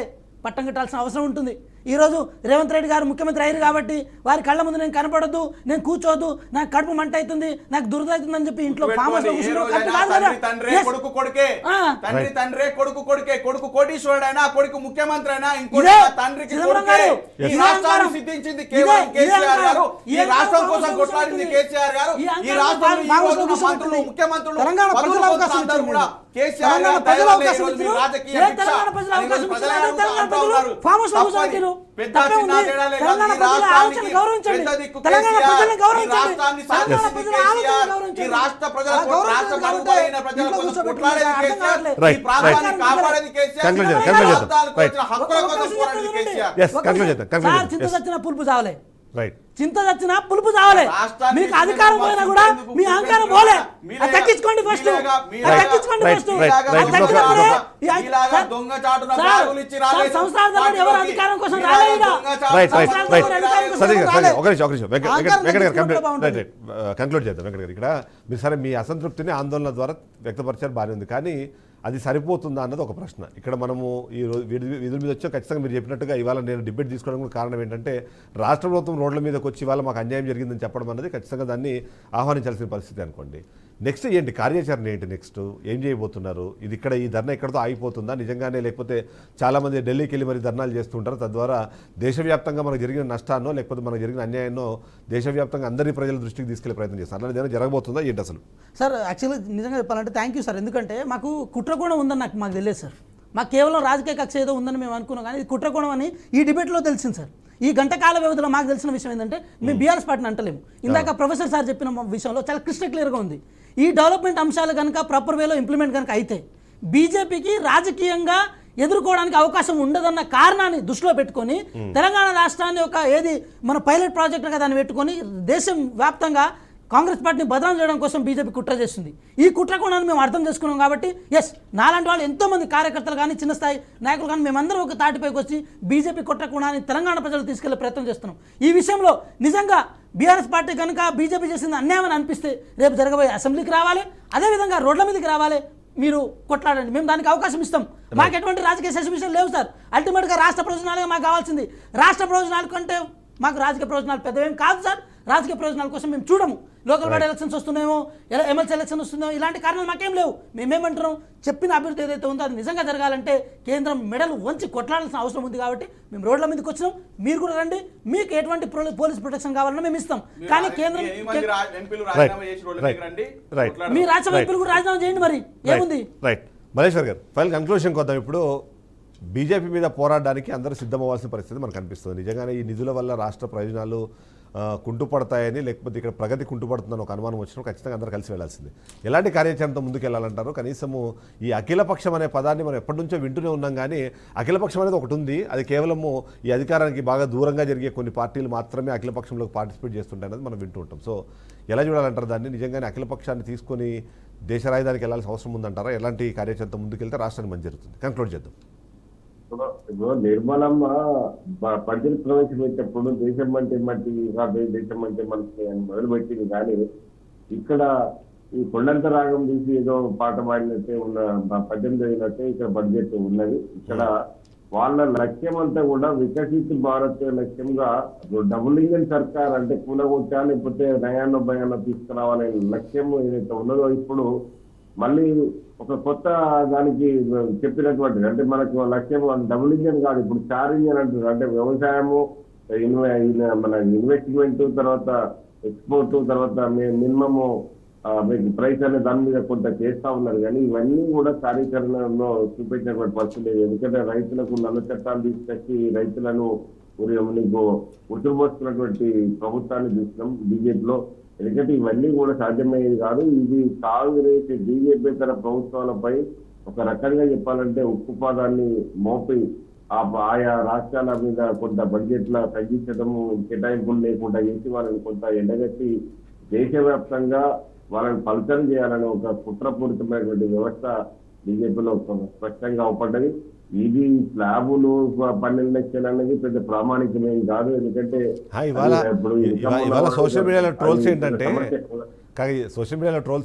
పట్టం కట్టాల్సిన అవసరం ఉంటుంది. ఈరోజు రేవంత్ రెడ్డి గారు ముఖ్యమంత్రి అయ్యారు కాబట్టి వారి కళ్ళ ముందు నేను కనపడద్దు, నేను కూర్చోవద్దు, నాకు కడుపు మంట అవుతుంది, నాకు దురద అవుతుంది అని చెప్పి ఇంట్లో ఫామ్ హౌస్ లో కూర్చుంటారు. కరెక్ట్ కాదు కదా? తండ్రి Yes. కొడుకు కొడుకే, ఆ. తండ్రి కొడుకు కొడుకే, కొడుకు కోటీశ్వరుడు అయినా కొడుకు ముఖ్యమంత్రి అయినా ఇంకోటి ఇదే తండ్రికి చిదంబరం కొడుకే. గారు, ఈ ఇదే రాష్ట్రాన్ని అహంకారం. సిద్ధించింది కేవలం ఇదే కేసీఆర్ గారు. అహంకారం. ఈ రాష్ట్రం కోసం అవకాశం కొట్లాడింది ఉంటుంది. కేసీఆర్ గారు. ఈ ఈ అహంకారం రాష్ట్రంలో ఈ ఫామ్ హౌస్ రోజు లో ఉన్న మంత్రులు కూర్చుంటుంది. ముఖ్యమంత్రులు తెలంగాణ పదవులు ప్రజలు అవకాశం పొందుతున్న అందరూ కూడా ఇచ్చారు. కేసీఆర్ తెలంగాణ గారి ప్రజలు దయ వల్లే అవకాశం ఈరోజు మీ ఇచ్చారు. రాజకీయ ఏ భిక్ష తెలంగాణ ప్రజలు అని ఈరోజు అవకాశం ప్రజలు ఇచ్చారు. అడుగుతా తెలంగాణ ప్రజలు ఉన్నారు. ఫామ్ హౌస్ లో తప్పది. కూర్చోబెట్టారు. పెద్ద తప్పే చిన్న ఉంది. తేడా లేదు. తెలంగాణ ఈ ప్రజల రాష్ట్రానికి ఆలోచనను గౌరవించండి. పెద్ద దిక్కు తెలంగాణ కేసీఆర్. ప్రజలను ఈ గౌరవించండి. రాష్ట్రాన్ని తెలంగాణ సాధించింది ప్రజల ఆలోచనను కేసీఆర్. గౌరవించండి. ఈ రాష్ట్ర ప్రజల ఆ గౌరవించండి రాష్ట్ర కాబట్టి బడుగుబడిన ప్రజల ఇంట్లో కోసం కూర్చోబెట్టి కొట్లాడేది అర్థం కేసీఆర్. కావట్లేదు. Right, ఈ ప్రాంతాన్ని right. కాపాడేది కేసీఆర్. Conclude చేద్దాం, ఈ conclude చేద్దాం. ప్రాంతాలకు Right. వచ్చిన హక్కుల కోసం పోరాడేది కేసీఆర్. Yes, conclude చేద్దాం, conclude సార్, చేద్దాం. చింత Yes. చచ్చిన పులుపు చావలే, రైట్. చింత చచ్చినా పులుపు చావలే. రాష్ట్రాన్ని మీకు అధికారం పోయినా కూడా మీ అహంకారం పోలే. అది తగ్గించుకోండి ఫస్ట్, అది తగ్గించుకోండి Right, ఫస్ట్. right, అది right. తగ్గించుకుంటే మీలాగా దొంగ చాటున బ్యాగులు ఇచ్చి రాలేదు. సంస్థానం ఎవరు అధికారం కోసం మీలాగా రాలేదు. దొంగ చాటున రైట్ రైట్ సంవత్సరాల రైట్ తరబడి అధికారం కోసం సరే రాలేదు. ఒక నిమిషం వెంకట్ అహంకారం గారు తగ్గించుకుంటే బాగుంటుంది. కంక్లూడ్ చేద్దాం. వెంకట్ గారు, ఇక్కడ మీరు సరే మీ అసంతృప్తిని ఆందోళన ద్వారా వ్యక్తపరిచారు, బాగానే ఉంది. కానీ అది సరిపోతుందా అన్నది ఒక ప్రశ్న. ఇక్కడ మనము ఈ రోజు విధుల మీద వచ్చాం. ఖచ్చితంగా మీరు చెప్పినట్టుగా ఇవాళ నేను డిబేట్ తీసుకోవడానికి కూడా కారణం ఏంటంటే రాష్ట్ర ప్రభుత్వం రోడ్ల మీదకి వచ్చి ఇవాళ మాకు అన్యాయం జరిగిందని చెప్పడం అన్నది ఖచ్చితంగా దాన్ని ఆహ్వానించాల్సిన పరిస్థితి అనుకోండి. నెక్స్ట్ ఏంటి కార్యాచరణ, ఏంటి నెక్స్ట్ ఏం చేయబోతున్నారు? ఇది ఇక్కడ ఈ ధర్నా ఎక్కడితో ఆగిపోతుందా నిజంగానే, లేకపోతే చాలామంది ఢిల్లీకి వెళ్ళి మరి ధర్నాలు చేస్తుంటారు, తద్వారా దేశవ్యాప్తంగా మనకు జరిగిన నష్టాన్నో లేకపోతే మనకు జరిగిన అన్యాయాన్నో దేశవ్యాప్తంగా అందరి ప్రజల దృష్టికి తీసుకెళ్లే ప్రయత్నం చేస్తారు? అలా ఏదైనా జరగబోతుందా ఏంటి అసలు? సార్, యాక్చువల్లీ నిజంగా చెప్పాలంటే థ్యాంక్ యూ సార్. ఎందుకంటే మాకు కుట్రకోణం ఉందని మాకు తెలియదు సార్. మాకు కేవలం రాజకీయ కక్ష ఏదో ఉందని మేము అనుకున్నాం, కానీ ఇది కుట్రకోణం అని ఈ డిబేట్లో తెలిసింది సార్. ఈ గంటకాల వ్యవధిలో మాకు తెలిసిన విషయం ఏంటంటే మేము బీఆర్ఎస్ పార్టీని అంటలేము. ఇందాక ప్రొఫెసర్ సార్ చెప్పిన విషయంలో చాలా క్రిస్టల్ క్లియర్గా ఉంది. ఈ డెవలప్మెంట్ అంశాలు కనుక ప్రాపర్ వేలో ఇంప్లిమెంట్ కనుక అయితే బీజేపీకి రాజకీయంగా ఎదుర్కోవడానికి అవకాశం ఉండదన్న కారణాన్ని దృష్టిలో పెట్టుకొని తెలంగాణ రాష్ట్రాన్ని ఒక ఏది మన పైలట్ ప్రాజెక్టుగా దాన్ని పెట్టుకొని దేశం వ్యాప్తంగా కాంగ్రెస్ పార్టీని బదనాం చేయడం కోసం బీజేపీ కుట్ర చేస్తుంది. ఈ కుట్ర కోణాన్ని మేము అర్థం చేసుకున్నాం కాబట్టి ఎస్, నాలాంటి వాళ్ళు ఎంతోమంది కార్యకర్తలు కానీ చిన్న స్థాయి నాయకులు కానీ మేమందరం ఒక తాటిపైకి వచ్చి బీజేపీ కుట్ర కోణాన్ని తెలంగాణ ప్రజలు తీసుకెళ్లే ప్రయత్నం చేస్తున్నాం. ఈ విషయంలో నిజంగా బీఆర్ఎస్ పార్టీ కనుక బీజేపీ చేసింది అన్యాయం అని అనిపిస్తే రేపు జరగబోయే అసెంబ్లీకి రావాలి, అదేవిధంగా రోడ్ల మీదకి రావాలి, మీరు కొట్లాడండి, మేము దానికి అవకాశం ఇస్తాం. మాకు ఎటువంటి రాజకీయ సస్పెన్షన్ లేవు సార్. అల్టిమేట్గా రాష్ట్ర ప్రయోజనాలుగా మాకు కావాల్సింది. రాష్ట్ర ప్రయోజనాల కంటే మాకు రాజకీయ ప్రయోజనాలు పెద్దవేం కాదు సార్. రాజకీయ ప్రయోజనాల కోసం మేము చూడము. లోకల్ బాడీ ఎలక్షన్స్ వస్తున్నాయేమో, ఎమ్మెల్సీ ఎలక్షన్ వస్తున్నాయో, ఇలాంటి కారణాలు మాకేం లేవు. మేమేమంటున్నాం, చెప్పిన అభివృద్ధి ఏదైతే ఉందో అది నిజంగా జరగాలంటే కేంద్రం మెడలు వంచి కొట్లాడాల్సిన అవసరం ఉంది. కాబట్టి మేము రోడ్ల మీదకి వచ్చినాం, మీరు కూడా రండి, మీకు ఎటువంటి పోలీస్ ప్రొటెక్షన్ కావాలన్నా మేము ఇస్తాం. కానీ కేంద్రం మీ రాజ్యసభ ఎంపీలు కూడా రాజీనామా చేయండి, మరి ఏముంది? రైట్. మల్లేశ్వర్ గారు, ఫైనల్ కన్క్లూషన్ కొద్దాం. ఇప్పుడు బీజేపీ మీద పోరాడడానికి అందరూ సిద్ధమవ్వాల్సిన పరిస్థితి మనకు కనిపిస్తుంది. నిజంగానే ఈ నిధుల వల్ల రాష్ట్ర ప్రయోజనాలు కుంటుపడతాయని, లేకపోతే ఇక్కడ ప్రగతి కుంటుపడుతుందని ఒక అనుమానం వచ్చినప్పుడు ఖచ్చితంగా అందరూ కలిసి వెళ్లాల్సింది. ఎలాంటి కార్యాచరణతో ముందుకు వెళ్ళాలంటారు? కనీసము ఈ అఖిలపక్షం అనే పదాన్ని మనం ఎప్పటి నుంచో వింటూనే ఉన్నాం, కానీ అఖిలపక్షం అనేది ఒకటి ఉంది. అది కేవలము ఈ అధికారానికి బాగా దూరంగా జరిగే కొన్ని పార్టీలు మాత్రమే అఖిలపక్షంలోకి పార్టిసిపేట్ చేస్తుంటాయి అనేది మనం వింటూ ఉంటాం. సో ఎలా చూడాలంటారు దాన్ని? నిజంగానే అఖిలపక్షాన్ని తీసుకొని దేశ రాజధానికి వెళ్ళాల్సిన అవసరం ఉందంటారా? ఎలాంటి కార్యాచరణతో ముందుకెళ్తే రాష్ట్రానికి మంచి జరుగుతుంది? కంక్లూడ్ చేద్దాం. ఇప్పుడు నిర్మలమ్మ బడ్జెట్ ప్రవేశపెట్టినప్పుడు దేశం అంటే మట్టి దేశం అంటే మనకి అని మొదలుపెట్టింది. కానీ ఇక్కడ ఈ కొండంత రాగం తీసి ఏదో పాట పాడినట్టే ఉన్న పద్యం చదివినట్టే ఇక్కడ బడ్జెట్ ఉన్నది. ఇక్కడ వాళ్ళ లక్ష్యం అంతా కూడా వికసిత్ భారత్ లక్ష్యంగా డబుల్ ఇంజన్ సర్కార్ అంటే కూలగొట్టా లేకపోతే నయాన్నో భయాన్నో తీసుకురావాలనే లక్ష్యం ఏదైతే ఉన్నదో ఇప్పుడు మళ్ళీ ఒక కొత్త దానికి చెప్పినటువంటి, అంటే మనకు లక్ష్యం డబుల్ ఇంజన్ కాదు, ఇప్పుడు 4 ఇంజన్ అంటారు. అంటే వ్యవసాయము, మన ఇన్వెస్ట్మెంట్, తర్వాత ఎక్స్పోర్ట్, తర్వాత మినిమము మీకు ప్రైస్ అనే దాని మీద కొంత చేస్తా ఉన్నారు. కానీ ఇవన్నీ కూడా కార్యాచరణలో చూపించినటువంటి పరిస్థితి లేదు. ఎందుకంటే రైతులకు నల్ల చట్టాలు తీసుకొచ్చి రైతులను నీకు ఉసురుపోస్తున్నటువంటి ప్రభుత్వాన్ని చూసినాం బీజేపీలో. ఎందుకంటే ఇవన్నీ కూడా సాధ్యమయ్యేది కాదు. ఇది కాంగ్రెస్ బీజేపీ తర ప్రభుత్వాలపై ఒక రకంగా చెప్పాలంటే ఉక్కుపాదాన్ని మోపి ఆయా రాష్ట్రాల మీద కొంత బడ్జెట్ల తగ్గించడము, కేటాయింపులు లేకుండా చేసి వాళ్ళని కొంత ఎండగట్టి దేశవ్యాప్తంగా వాళ్ళని పల్చన చేయాలని ఒక కుట్రపూరితమైనటువంటి వ్యవస్థ బీజేపీలో స్పష్టంగా అవపడ్డది. ఇది స్లాబులు 12 లక్షలు అనేది పెద్ద ప్రామాణికమేం కాదు. ఎందుకంటే ఇవాళ సోషల్ మీడియాలో ట్రోల్స్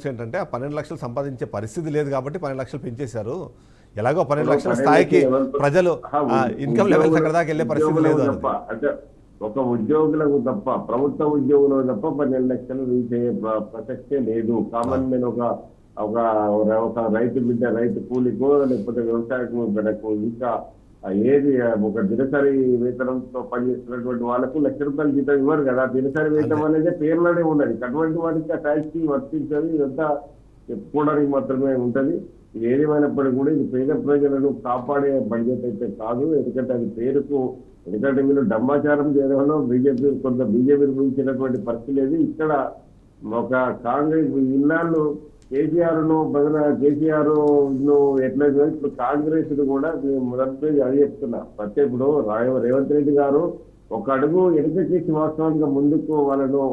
ఏంటంటే ఆ 12 లక్షలు సంపాదించే పరిస్థితి లేదు కాబట్టి 12 లక్షలు పెంచేశారు. ఎలాగో 12 లక్షల స్థాయికి ప్రజలు ఇన్కమ్ లెవెల్స్ అక్కడ దాకా వెళ్ళే పరిస్థితి లేదు ఉద్యోగులకు తప్ప, అంటే ఒక ఉద్యోగులకు తప్ప, ప్రభుత్వ ఉద్యోగులకు తప్ప 12 లక్షలు రీచ్ అయ్యే ప్రసక్తే లేదు. కామన్ మ్యాన్ ఒక ఒక ఒక రైతు బిడ్డ, రైతు కూలికో లేకపోతే వ్యవసాయకు బిడ్డకు ఇంకా ఏది ఒక దినసరి వేతనంతో పనిచేస్తున్నటువంటి వాళ్ళకు ₹1,00,000 జీతం ఇవ్వరు కదా. దినసరి వేతనం అనేది పేర్లోనే ఉన్నది. అటువంటి వారికి ఆ ట్యాక్స్ వర్తించదు. ఇదంతా చెప్పుకోవడానికి మాత్రమే ఉంటది. ఇది ఏదేమైనప్పటికీ కూడా ఇది పేద ప్రజలను కాపాడే బడ్జెట్ అయితే కాదు. ఎందుకంటే అది పేరుకు, ఎందుకంటే మీరు డమ్మాచారం చేయడంలో కొంత బీజేపీని గురించినటువంటి పరిస్థితి లేదు. ఇక్కడ ఒక కాంగ్రెస్ ఇన్నాళ్ళు కేసీఆర్ ను బదులు కేసీఆర్ ను ఎట్లయితే ఇప్పుడు కాంగ్రెస్ కూడా మొదటి అది చెప్తున్నా. ప్రతి ఇప్పుడు రేవంత్ రెడ్డి గారు ఒక అడుగు వెనుకకేసి వాస్తవానికి ముందుకు వాళ్ళను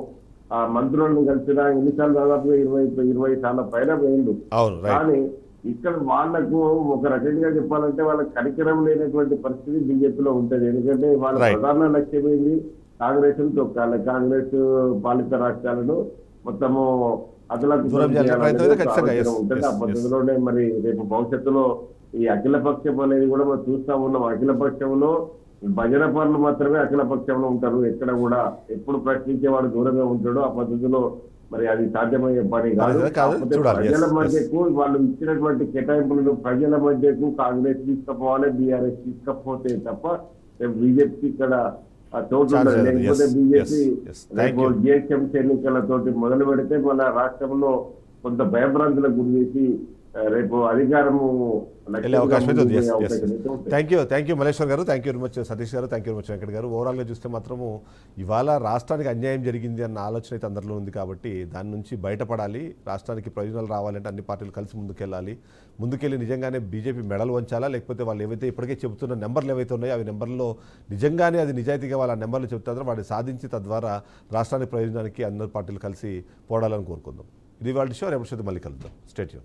ఆ మంత్రులను కలిసిన ఎన్నిసార్లు దాదాపుగా 20 సార్ల పైన పోయిండు. కానీ ఇక్కడ వాళ్లకు ఒక రకంగా చెప్పాలంటే వాళ్ళకి కనికరం లేనటువంటి పరిస్థితి బీజేపీలో ఉంటది. ఎందుకంటే వాళ్ళ ప్రధాన లక్ష్యం ఏంది, కాంగ్రెస్ ను తొక్కాలి, కాంగ్రెస్ పాలిత రాష్ట్రాలను మొత్తము అదలకు ఉంటుంది. ఆ పద్ధతిలోనే మరి రేపు భవిష్యత్తులో ఈ అఖిల పక్షం అనేది కూడా మనం చూస్తా ఉన్నాం. అఖిల పక్షంలో భజన పనులు మాత్రమే అఖిల పక్షంలో ఉంటారు. ఎక్కడ కూడా ఎప్పుడు ప్రశ్నించేవాడు దూరంగా ఉంటాడో ఆ పద్ధతిలో మరి అది సాధ్యమయ్యే పని కాదు. కాకపోతే ప్రజల మధ్యకు వాళ్ళు ఇచ్చినటువంటి కేటాయింపులను ప్రజల మధ్యకు కాంగ్రెస్ తీసుకుపోవాలి, బీఆర్ఎస్ తీసుకపోతే తప్ప బీజేపీ ఇక్కడ చోటు ఉండదు. లేకపోతే బీజేపీ రేపు జిహెచ్ఎంసీ ఎన్నికలతోటి మొదలు పెడితే మన రాష్ట్రంలో కొంత భయభ్రాంతులకు గురి చేసి రేపు అధికారము అవకాశం thank you Malleshwar garu, thank you very much Satish garu, thank you very much Venkat garu. ఓవరాల్గా చూస్తే మాత్రము ఇవాళ రాష్ట్రానికి అన్యాయం జరిగింది అన్న ఆలోచన అయితే అందరిలో ఉంది. కాబట్టి దాని నుంచి బయటపడాలి, రాష్ట్రానికి ప్రయోజనాలు రావాలంటే అన్ని పార్టీలు కలిసి ముందుకెళ్ళి నిజంగానే బీజేపీ మెడలు వంచాలా, లేకపోతే వాళ్ళు ఏవైతే ఇప్పటికే చెబుతున్న నెంబర్లు ఏవైతే ఉన్నాయో అవి నెంబర్లో నిజంగానే అది నిజాయితీగా వాళ్ళ నెంబర్లు చెబుతారో వాటిని సాధించి తద్వారా రాష్ట్రానికి ప్రయోజనానికి అందరి పార్టీలు కలిసి పోవడాలని కోరుకుందాం. ఇది వాళ్ళ షో. రేపు మళ్ళీ కలుద్దాం. Stay tune.